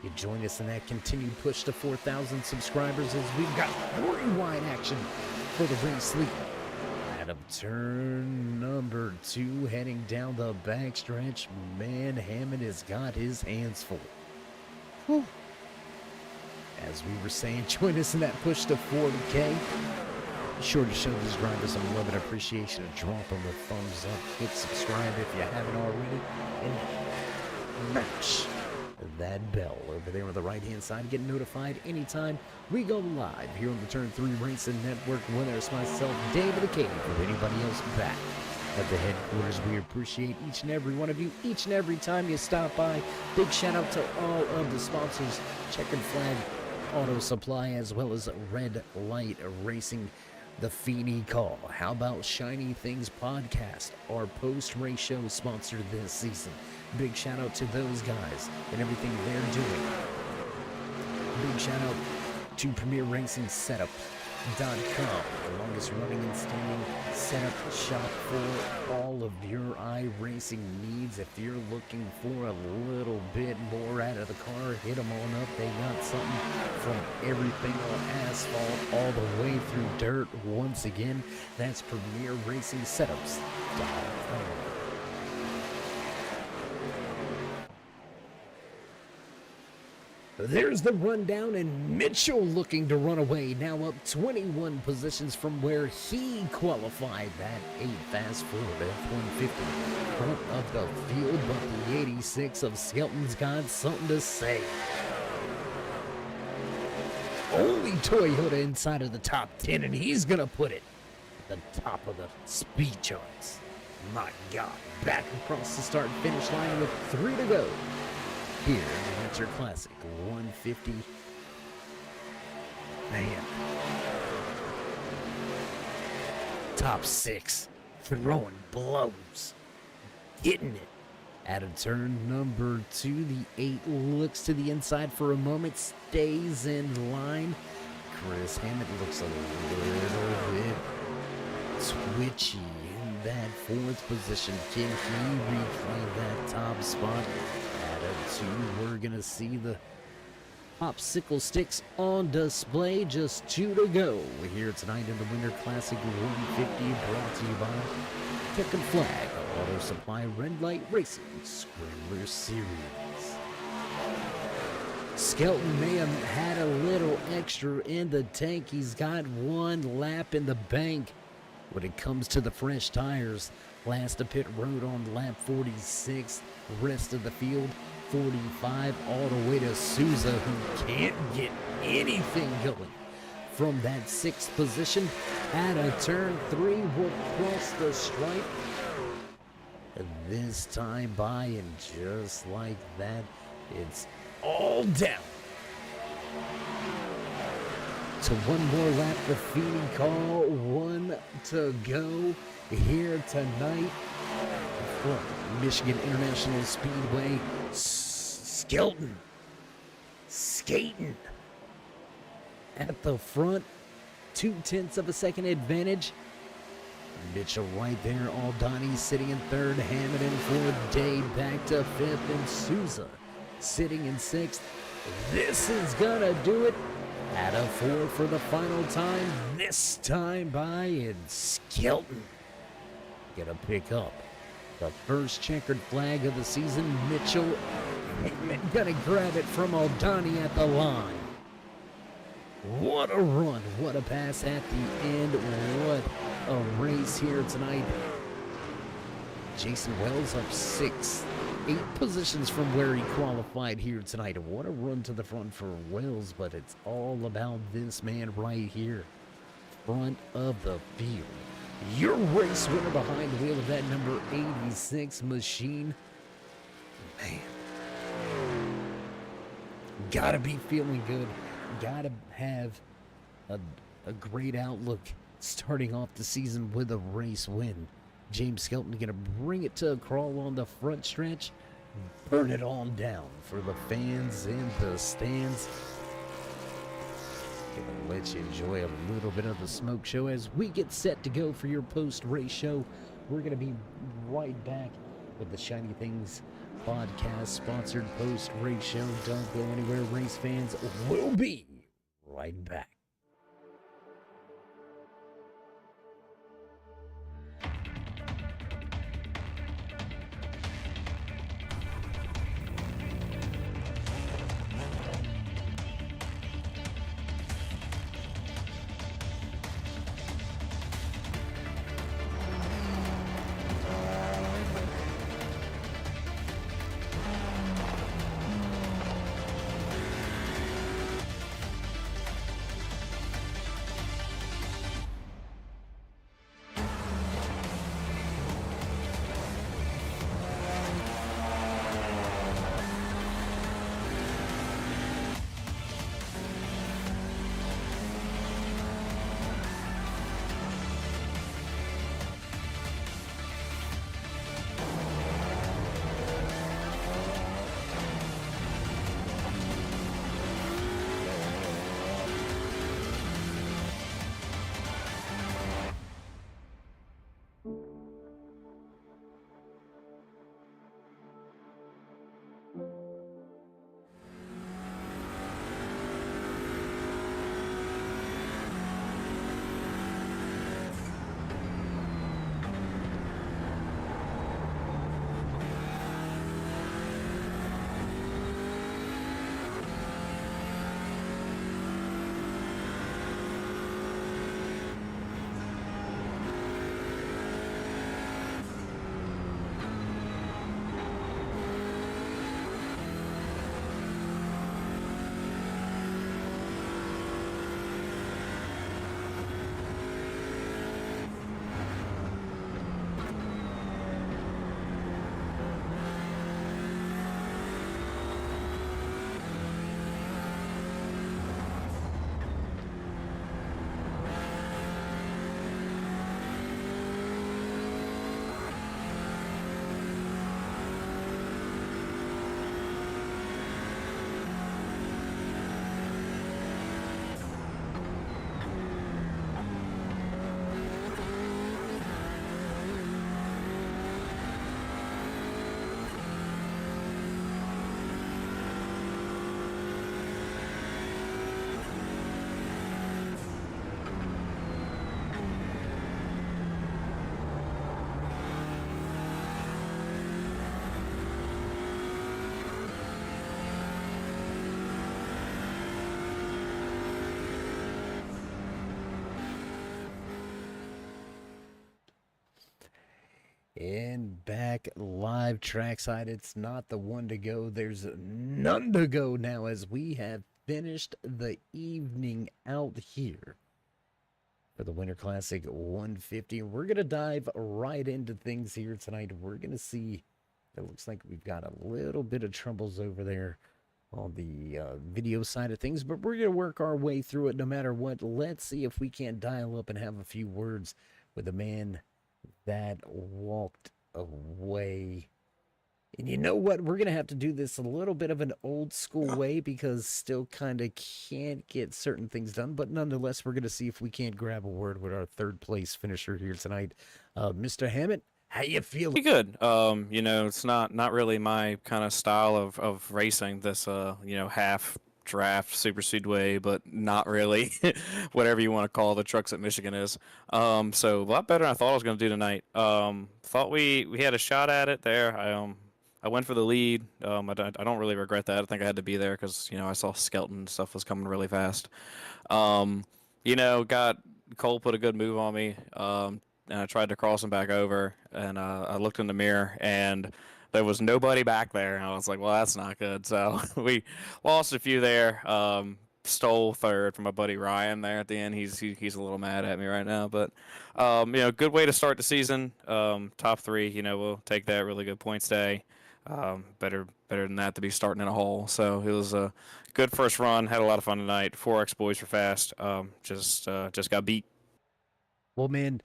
you join us in that continued push to 4,000 subscribers as we've got 3 wide action for the race lead. Out of turn number 2, heading down the backstretch, man, Hammond has got his hands full. Whew. As we were saying, join us in that push to 40K. Be sure to show these drivers some love and appreciation and drop them a thumbs up. Hit subscribe if you haven't already. And mash that bell over there on the right-hand side to get notified anytime we go live here on the Turn 3 Racing Network. Whether it's myself, David the King, or anybody else back at the headquarters, we appreciate each and every one of you, each and every time you stop by. Big shout out to all of the sponsors, Checkered Flag Auto Supply, as well as Red Light Racing, The Feeney Call. How about Shiny Things Podcast, our post-race show sponsor this season. Big shout out to those guys and everything they're doing. Big shout out to Premier Racing Setup.com, the longest running and standing setup shop for all of your iRacing needs. If you're looking for a little bit more out of the car, hit them on up. They got something from everything on asphalt all the way through dirt. Once again, that's Premier Racing Setups.com. There's the rundown, and Mitchell looking to run away, now up 21 positions from where he qualified that 8 Fast Ford F-150 front of the field, but the 86 of Skelton's got something to say. Only Toyota inside of the top 10, and he's gonna put it at the top of the speed charts. My God, back across the start-finish line with 3 to go here in the Winter Classic 150. Man. Top 6. Throwing blows. Hitting it. Out of turn number 2, the 8 looks to the inside for a moment. Stays in line. Chris Hammond looks a little bit twitchy in that 4th position. Can he reclaim that top spot? We're gonna see the popsicle sticks on display. Just 2 to go here tonight in the Winter Classic 150, brought to you by Checkered Flag Auto Supply, Red Light Racing Scrambler Series. Skelton may have had a little extra in the tank. He's got one lap in the bank. When it comes to the fresh tires, last to pit road on lap 46, rest of the field 45, all the way to Souza, who can't get anything going. From that 6th position, at a turn 3, will cross the stripe. And this time by, and just like that, it's all down to one more lap. The feeding call, 1 to go here tonight from Michigan International Speedway. Skelton skating at the front, 0.2 of a second advantage. Mitchell right there, Aldani sitting in 3rd, Hammond in 4th, Day back to 5th, and Souza sitting in 6th. This is gonna do it. At a 4 for the final time, this time by, and Skelton gonna pick up the first checkered flag of the season. Mitchell gonna grab it from Aldani at the line. What a run, what a pass at the end, what a race here tonight. Jason Wells up 6, 8 positions from where he qualified here tonight. What a run to the front for Wells, but it's all about this man right here, front of the field. Your race winner behind the wheel of that number 86 machine. Man, gotta be feeling good. Gotta have a great outlook starting off the season with a race win. James Skelton gonna bring it to a crawl on the front stretch, burn it on down for the fans in the stands. Gonna let you enjoy a little bit of the smoke show as we get set to go for your post-race show. We're gonna be right back with the Shiny Things podcast sponsored post-race show. Don't go anywhere, race fans. We'll be right back. And back live trackside. It's not the one to go. There's none to go now as we have finished the evening out here for the Winter Classic 150. We're going to dive right into things here tonight. We're going to see, it looks like we've got a little bit of troubles over there on the video side of things, but we're going to work our way through it no matter what. Let's see if we can't dial up and have a few words with the man that walked away. And you know what? We're going to have to do this a little bit of an old school way because still kind of can't get certain things done. But nonetheless, we're going to see if we can't grab a word with our third place finisher here tonight. Mr. Hammett, how you feeling? Pretty good. You know, it's not really my kind of style of racing, this half draft super speedway, but not really whatever you want to call the trucks that Michigan is. So a lot better than I thought I was going to do tonight. Thought we had a shot at it there. I went for the lead. I don't really regret that. I think I had to be there because I saw Skelton and stuff was coming really fast. Got Cole put a good move on me. And I tried to cross him back over, and I looked in the mirror, and there was nobody back there. And I was like, well, that's not good. So we lost a few there. Stole third from my buddy Ryan there at the end. He's a little mad at me right now, but good way to start the season. Top three, we'll take that. Really good points day. Better than that to be starting in a hole. So it was a good first run. Had a lot of fun tonight. 4X boys were fast. Just got beat. Well, man,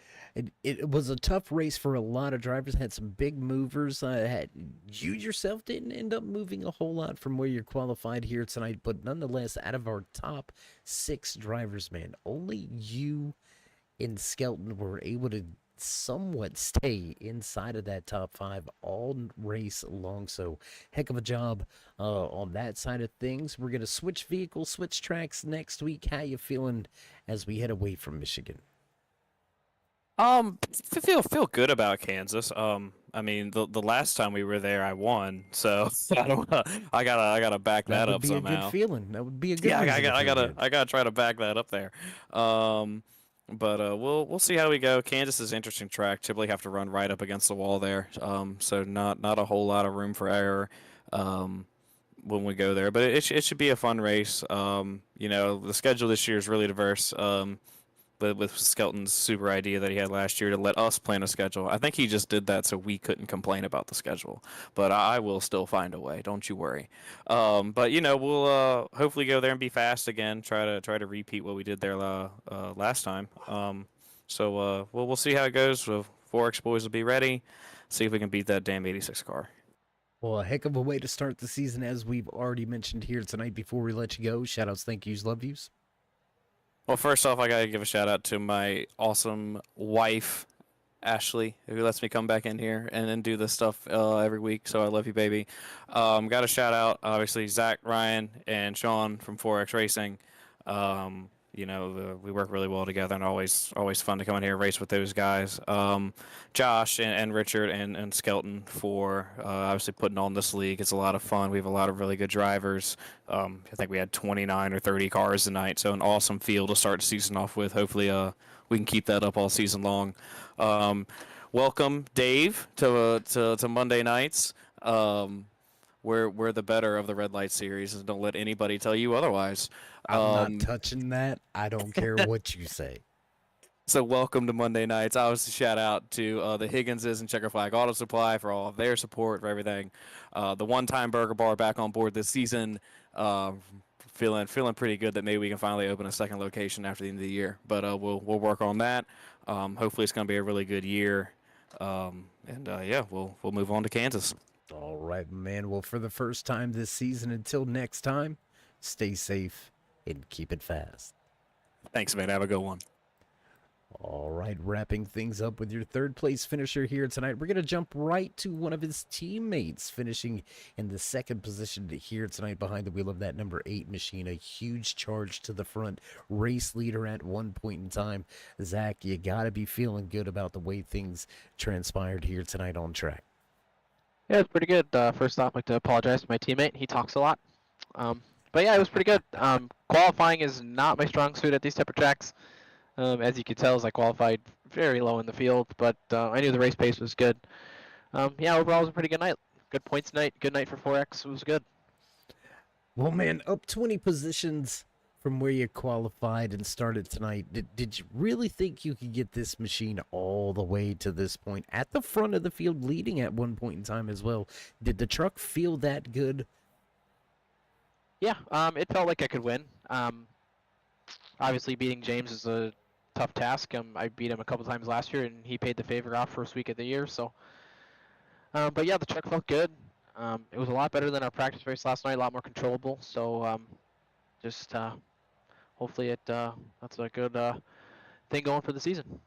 it was a tough race for a lot of drivers. Had some big movers. You yourself didn't end up moving a whole lot from where you're qualified here tonight, but nonetheless, out of our top 6 drivers, man, only you and Skelton were able to somewhat stay inside of that top 5 all race long. So heck of a job on that side of things. We're going to switch vehicles, switch tracks next week. How you feeling as we head away from Michigan? Feel good about Kansas. I mean, the last time we were there, I won, so I gotta back that up somehow. That would be a good feeling. That would be a good. Yeah, I gotta try to back that up there. But we'll see how we go. Kansas is an interesting track. Typically have to run right up against the wall there. So not a whole lot of room for error. When we go there, but it should be a fun race. The schedule this year is really diverse. But with Skelton's super idea that he had last year to let us plan a schedule, I think he just did that so we couldn't complain about the schedule. But I will still find a way. Don't you worry. But we'll hopefully go there and be fast again. Try to repeat what we did there last time. So we'll see how it goes. 4X boys will be ready. See if we can beat that damn 86 car. Well, a heck of a way to start the season, as we've already mentioned here tonight. Before we let you go, shout outs, thank yous, love yous. Well, first off, I gotta give a shout out to my awesome wife, Ashley, who lets me come back in here and do this stuff every week. So I love you, baby. Got a shout out, obviously, Zach, Ryan, and Sean from 4X Racing. We work really well together, and always fun to come in here and race with those guys. Josh and Richard and Skelton for obviously putting on this league. It's a lot of fun. We have a lot of really good drivers. I think we had 29 or 30 cars tonight, so an awesome field to start the season off with. Hopefully we can keep that up all season long. Welcome, Dave, to Monday nights. We're the better of the red light series, and don't let anybody tell you otherwise. I'm not touching that. I don't care what you say. So welcome to Monday nights. I was shout out to the Higginses and Checker Flag Auto Supply for all of their support for everything. The one-time burger bar back on board this season. Feeling pretty good that maybe we can finally open a second location after the end of the year. But we'll work on that. Hopefully it's going to be a really good year. We'll move on to Kansas. All right, man. Well, for the first time this season, until next time, stay safe and keep it fast. Thanks, man. Have a good one. All right, wrapping things up with your third place finisher here tonight. We're going to jump right to one of his teammates finishing in the second position here tonight behind the wheel of that number 8 machine. A huge charge to the front. Race leader at one point in time. Zach, you got to be feeling good about the way things transpired here tonight on track. Yeah, it's pretty good. First off, I'd like to apologize to my teammate. He talks a lot. But yeah, it was pretty good. Qualifying is not my strong suit at these type of tracks. As you can tell, as I qualified very low in the field, but I knew the race pace was good. Yeah, overall it was a pretty good night. Good points night. Good night for 4X. It was good. Well, man, up 20 positions from where you qualified and started tonight. Did you really think you could get this machine all the way to this point at the front of the field, leading at one point in time as well? Did the truck feel that good? Yeah, it felt like I could win. Obviously, beating James is a tough task. I beat him a couple times last year, and he paid the favor off first week of the year. So, but yeah, the truck felt good. It was a lot better than our practice race last night. A lot more controllable. So, just hopefully that's a good thing going for the season.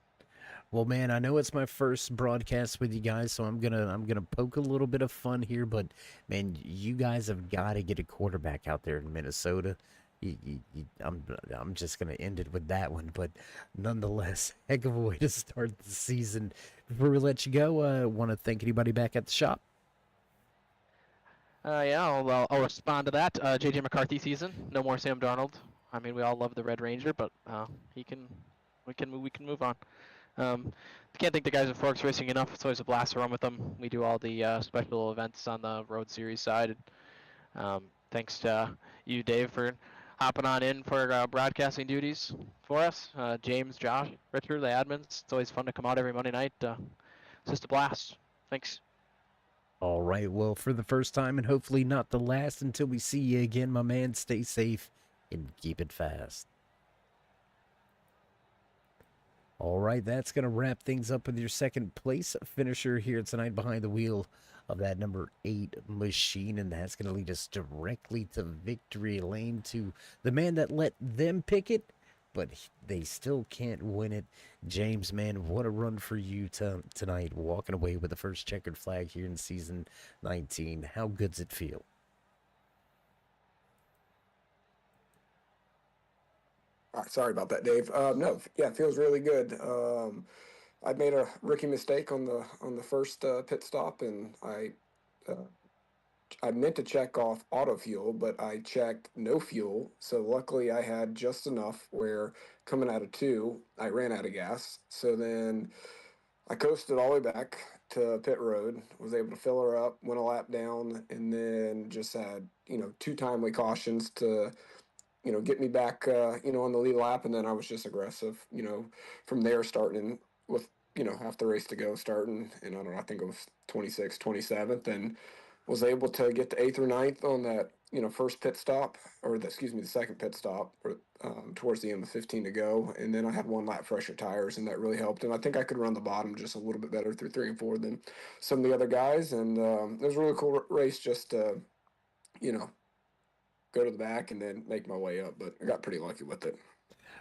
Well, man, I know it's my first broadcast with you guys, so I'm gonna poke a little bit of fun here, but man, you guys have got to get a quarterback out there in Minnesota. I'm just gonna end it with that one, but nonetheless, heck of a way to start the season. Before we let you go, want to thank anybody back at the shop? Yeah, I'll respond to that. JJ McCarthy season. No more Sam Darnold. I mean, we all love the Red Ranger, but we can move on. Can't thank the guys at Forks Racing enough. It's always a blast to run with them. We do all the special events on the Road Series side. Thanks to you, Dave, for hopping on in for broadcasting duties for us. James, Josh, Richard, the admins. It's always fun to come out every Monday night. It's just a blast. Thanks. All right, well, for the first time and hopefully not the last until we see you again, my man, stay safe and keep it fast. All right, that's going to wrap things up with your second place finisher here tonight behind the wheel of that number 8 machine, and that's going to lead us directly to victory lane, to the man that let them pick it, but they still can't win it. James, man, what a run for you tonight, walking away with the first checkered flag here in season 19. How good's it feel? All right, sorry about that, Dave. No, yeah, it feels really good. I made a rookie mistake on the first pit stop, and uh, I meant to check off auto fuel, but I checked no fuel. So luckily, I had just enough where coming out of two, I ran out of gas. So then I coasted all the way back to pit road, was able to fill her up, went a lap down, and then just had two timely cautions to get me back, on the lead lap. And then I was just aggressive, from there starting with, half the race to go starting. And I don't know, I think it was 26th, 27th, and was able to get to 8th or 9th on that, first pit stop, or the second pit stop, or, towards the end with 15 to go. And then I had one lap fresher tires, and that really helped. And I think I could run the bottom just a little bit better through 3 and 4 than some of the other guys. And it was a really cool race just to, go to the back and then make my way up. But I got pretty lucky with it.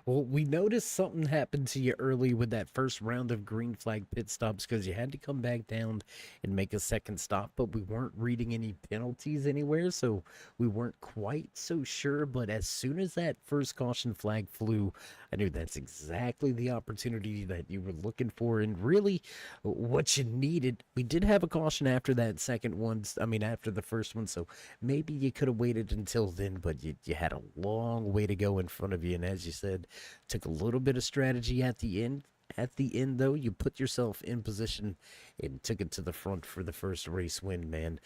Well, we noticed something happened to you early with that first round of green flag pit stops because you had to come back down and make a second stop, but we weren't reading any penalties anywhere, so we weren't quite so sure. But as soon as that first caution flag flew, I knew that's exactly the opportunity that you were looking for and really what you needed. We did have a caution after that second one, after the first one, so maybe you could have waited until then, but you had a long way to go in front of you, and as you said, took a little bit of strategy at the end. At the end, though, you put yourself in position and took it to the front for the first race win, man.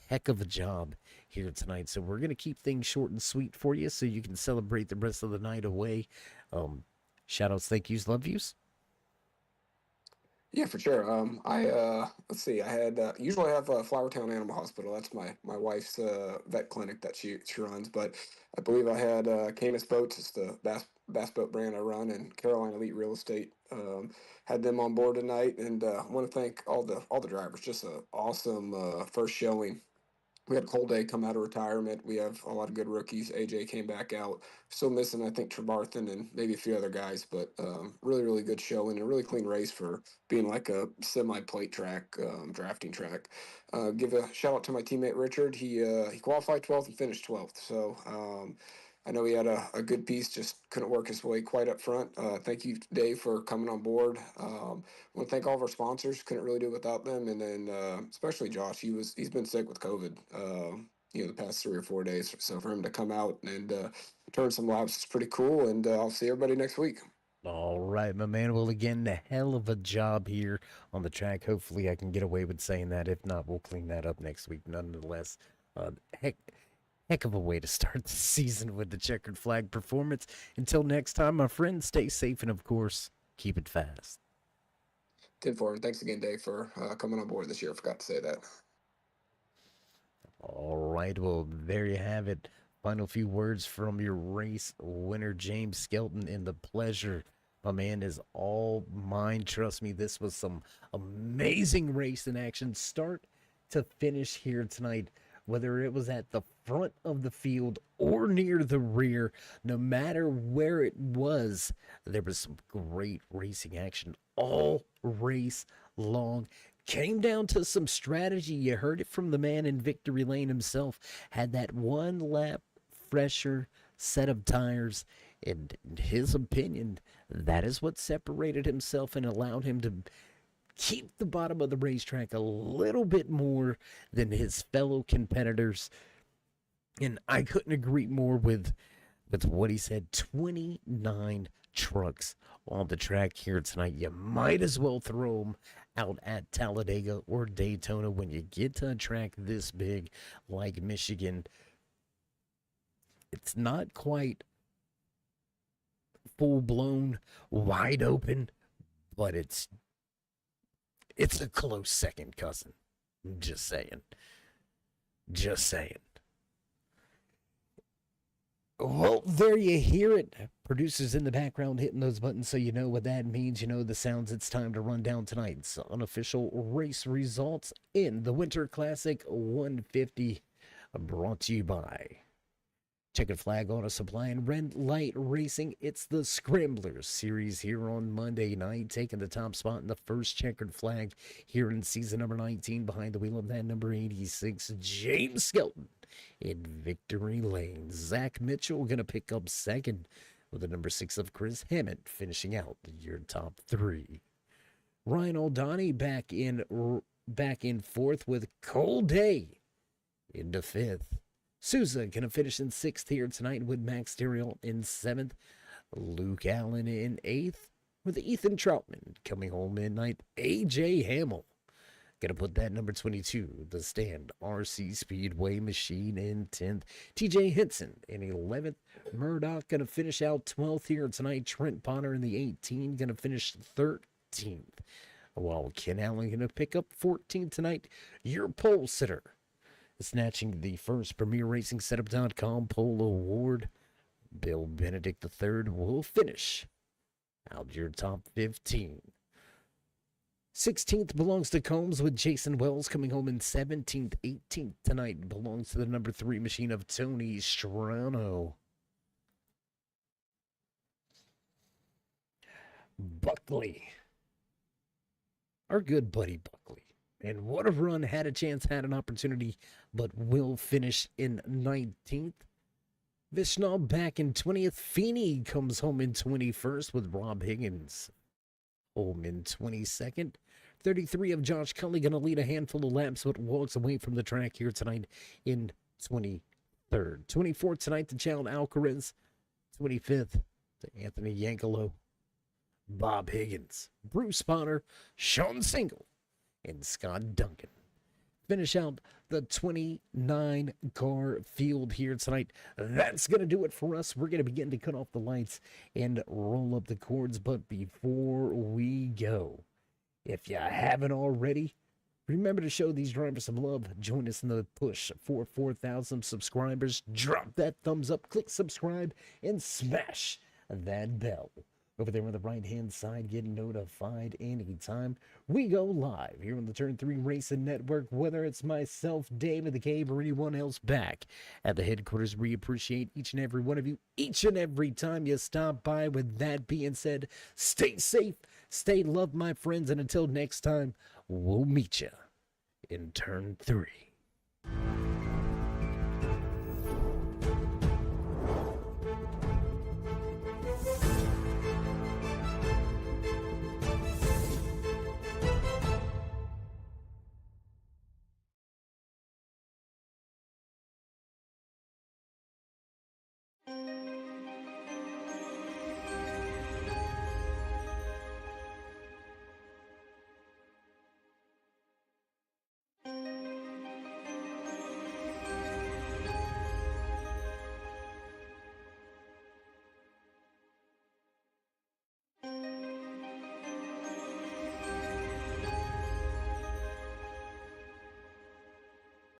Heck of a job here tonight. So we're going to keep things short and sweet for you so you can celebrate the rest of the night away. Shout outs, thank yous, love yous. Yeah, for sure. Let's see. I had usually I have Flowertown Animal Hospital. That's my wife's vet clinic that she runs. But I believe I had Canis Boats. It's the bass boat brand I run, and Carolina Elite Real Estate. Had them on board tonight, and want to thank all the drivers. Just an awesome first showing. We had Cole Day come out of retirement. We have a lot of good rookies. AJ came back out. Still missing, I think, Trebarthen and maybe a few other guys, but really, really good show and a really clean race for being like a semi-plate track, drafting track. Give a shout out to my teammate Richard. He qualified 12th and finished 12th. So I know he had a good piece, just couldn't work his way quite up front. Thank you, Dave, for coming on board. I want to thank all of our sponsors. Couldn't really do it without them, and then especially Josh. He's been sick with COVID. The past 3 or 4 days. So for him to come out and turn some laps is pretty cool. And I'll see everybody next week. All right, my man. Well, again, a hell of a job here on the track. Hopefully, I can get away with saying that. If not, we'll clean that up next week. Nonetheless, uh, heck, heck of a way to start the season with the checkered flag performance. Until next time, my friends, stay safe and, of course, keep it fast. 10-4, and thanks again, Dave, for coming on board this year. I forgot to say that. All right, well, there you have it. Final few words from your race winner, James Skelton, and the pleasure, my man, is all mine. Trust me, this was some amazing race in action, start to finish here tonight. Whether it was at the front of the field or near the rear, no matter where it was, there was some great racing action all race long. Came down to some strategy. You heard it from the man in victory lane himself. Had that one lap fresher set of tires. In his opinion, that is what separated himself and allowed him to keep the bottom of the racetrack a little bit more than his fellow competitors. And I couldn't agree more with what he said. 29 trucks on the track here tonight. You might as well throw them out at Talladega or Daytona when you get to a track this big like Michigan. It's not quite full-blown, wide open, but it's a close second cousin. Just saying. Just saying. Well, there you hear it. Producers in the background hitting those buttons so you know what that means. You know the sounds. It's time to run down tonight's unofficial race results in the Winter Classic 150, brought to you by Checkered Flag Auto Supply and Red Light Racing. It's the Scrambler series here on Monday night, taking the top spot in the first checkered flag here in season number 19, behind the wheel of that number 86, James Skelton in victory lane. Zach Mitchell going to pick up second with the number 6 of Chris Hammond finishing out your top 3. Ryan O'Donnell back in fourth with Cole Day into 5th. Souza going to finish in 6th here tonight with Max Terriel in 7th. Luke Allen in 8th with Ethan Troutman coming home in 9th. A.J. Hamill going to put that number 22, the Stand RC Speedway Machine, in 10th. T.J. Henson in 11th. Murdoch going to finish out 12th here tonight. Trent Potter in the 18 going to finish 13th. While Ken Allen going to pick up 14th tonight. Your pole sitter, snatching the first Premier Racing Setup.com pole award, Bill Benedict III, will finish out your top 15. 16th belongs to Combs with Jason Wells coming home in 17th. 18th tonight belongs to the number 3 machine of Tony Strano. Buckley, our good buddy Buckley. And what a run, had a chance, had an opportunity, but will finish in 19th. Vishnal back in 20th. Feeney comes home in 21st with Rob Higgins home in 22nd. 33 of Josh Cully going to lead a handful of laps, but walks away from the track here tonight in 23rd. 24th tonight to Chad Alcaraz. 25th to Anthony Yankelo. Bob Higgins, Bruce Potter, Sean Single, and Scott Duncan finish out the 29 car field here tonight. That's going to do it for us. We're going to begin to cut off the lights and roll up the cords. But before we go, if you haven't already, remember to show these drivers some love. Join us in the push for 4,000 subscribers. Drop that thumbs up, click subscribe, and smash that bell over there on the right-hand side. Get notified anytime we go live here on the Turn 3 Racing Network. Whether it's myself, Dave in the Cave, or anyone else back at the headquarters, we appreciate each and every one of you, each and every time you stop by. With that being said, stay safe, stay loved, my friends, and until next time, we'll meet you in Turn 3.